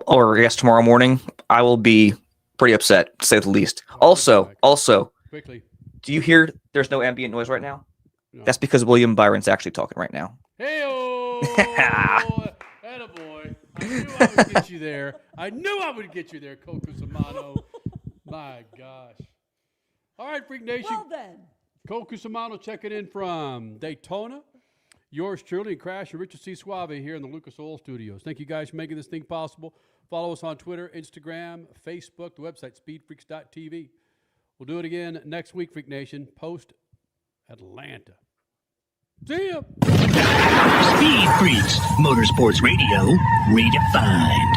or I guess tomorrow morning, I will be pretty upset, to say the least. Also, quickly, do you hear there's no ambient noise right now? No. That's because William Byron's actually talking right now. Hey-oh! Attaboy. I knew I would get you there. I knew I would get you there, Cole Cusimano. My gosh. All right, Freak Nation. Well then. Cole Cusimano checking in from Daytona. Yours truly, and Crash and Richard C. Suave here in the Lucas Oil Studios. Thank you guys for making this thing possible. Follow us on Twitter, Instagram, Facebook, the website, speedfreaks.tv. We'll do it again next week, Freak Nation, post-Atlanta. See ya! Speed Freaks, Motorsports Radio, redefined.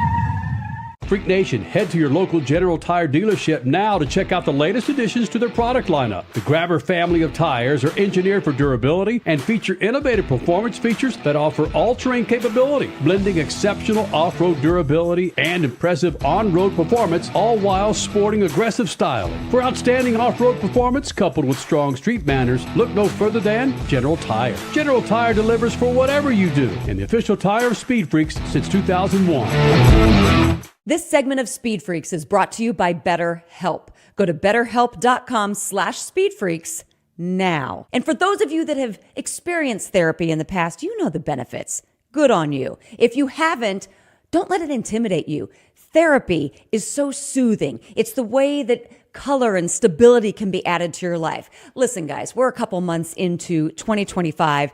Freak Nation, head to your local General Tire dealership now to check out the latest additions to their product lineup. The Grabber family of tires are engineered for durability and feature innovative performance features that offer all-terrain capability, blending exceptional off-road durability and impressive on-road performance, all while sporting aggressive styling. For outstanding off-road performance coupled with strong street manners, look no further than General Tire. General Tire delivers for whatever you do, and the official tire of Speed Freaks since 2001. This segment of Speed Freaks is brought to you by BetterHelp. Go to betterhelp.com/speedfreaks now. And for those of you that have experienced therapy in the past, you know the benefits. Good on you. If you haven't, don't let it intimidate you. Therapy is so soothing. It's the way that color and stability can be added to your life. Listen, guys, we're a couple months into 2025.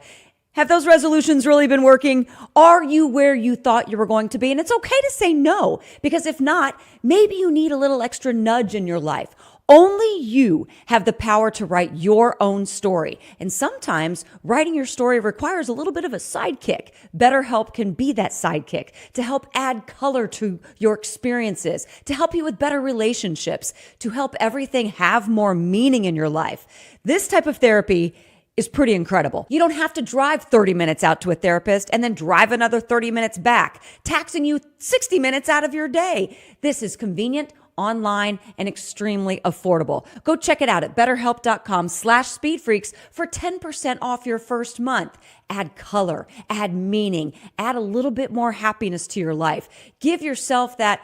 Have those resolutions really been working? Are you where you thought you were going to be? And it's okay to say no, because if not, maybe you need a little extra nudge in your life. Only you have the power to write your own story. And sometimes writing your story requires a little bit of a sidekick. BetterHelp can be that sidekick to help add color to your experiences, to help you with better relationships, to help everything have more meaning in your life. This type of therapy is pretty incredible. You don't have to drive 30 minutes out to a therapist and then drive another 30 minutes back, taxing you 60 minutes out of your day. This is convenient, online, and extremely affordable. Go check it out at betterhelp.com/speedfreaks for 10% off your first month. Add color, add meaning, add a little bit more happiness to your life. Give yourself that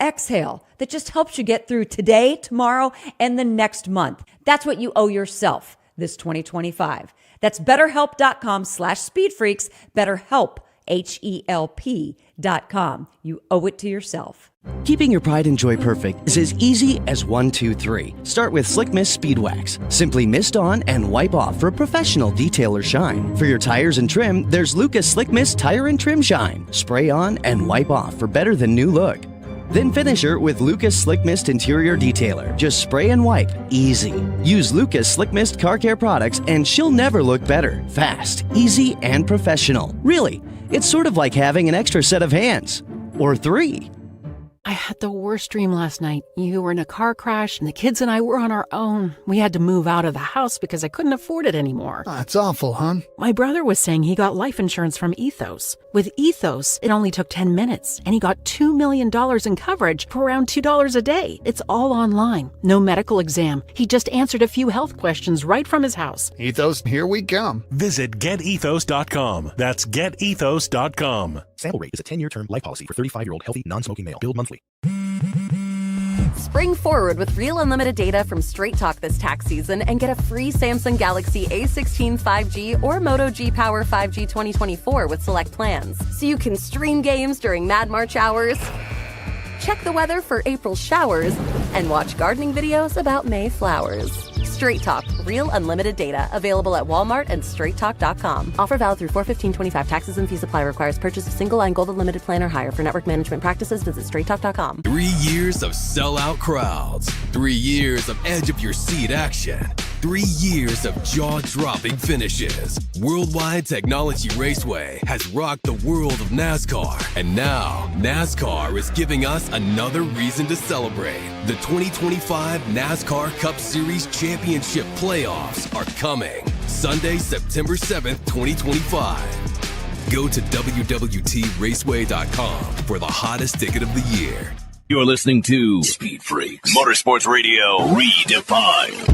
exhale that just helps you get through today, tomorrow, and the next month. That's what you owe yourself this 2025. That's betterhelp.com/speedfreaks, BetterHelp, HELP.com. You owe it to yourself. Keeping your pride and joy perfect is as easy as 1, 2, 3. Start with Slick Mist Speed Wax. Simply mist on and wipe off for a professional detail or shine. For your tires and trim, there's Lucas Slick Mist Tire and Trim Shine. Spray on and wipe off for better than new look. Then finish her with Lucas Slick Mist Interior Detailer. Just spray and wipe. Easy. Use Lucas Slick Mist Car Care products and she'll never look better. Fast, easy, and professional. Really, it's sort of like having an extra set of hands. Or 3. I had the worst dream last night. You were in a car crash and the kids and I were on our own. We had to move out of the house because I couldn't afford it anymore. That's awful, hon. My brother was saying he got life insurance from Ethos. With Ethos, it only took 10 minutes and he got $2 million in coverage for around $2 a day. It's all online. No medical exam. He just answered a few health questions right from his house. Ethos, here we come. Visit getethos.com. That's getethos.com. Sample rate is a 10-year term life policy for 35-year-old healthy, non-smoking male. Billed monthly. Spring forward with real unlimited data from Straight Talk this tax season and get a free Samsung Galaxy A16 5G or Moto G Power 5G 2024 with select plans. So you can stream games during Mad March hours, check the weather for April showers, and watch gardening videos about May flowers. Straight Talk, real unlimited data. Available at Walmart and straighttalk.com. Offer valid through 4/15/25. Taxes and fees apply. Requires purchase of single line gold unlimited plan or higher. For network management practices, visit straighttalk.com. 3 years of sellout crowds. 3 years of edge of your seat action. 3 years of jaw-dropping finishes. Worldwide Technology Raceway has rocked the world of NASCAR, and now NASCAR is giving us another reason to celebrate. The 2025 NASCAR Cup Series Championship playoffs are coming Sunday, September 7th, 2025. Go to www.raceway.com for the hottest ticket of the year. You're listening to Speed Freaks Motorsports Radio Redefined.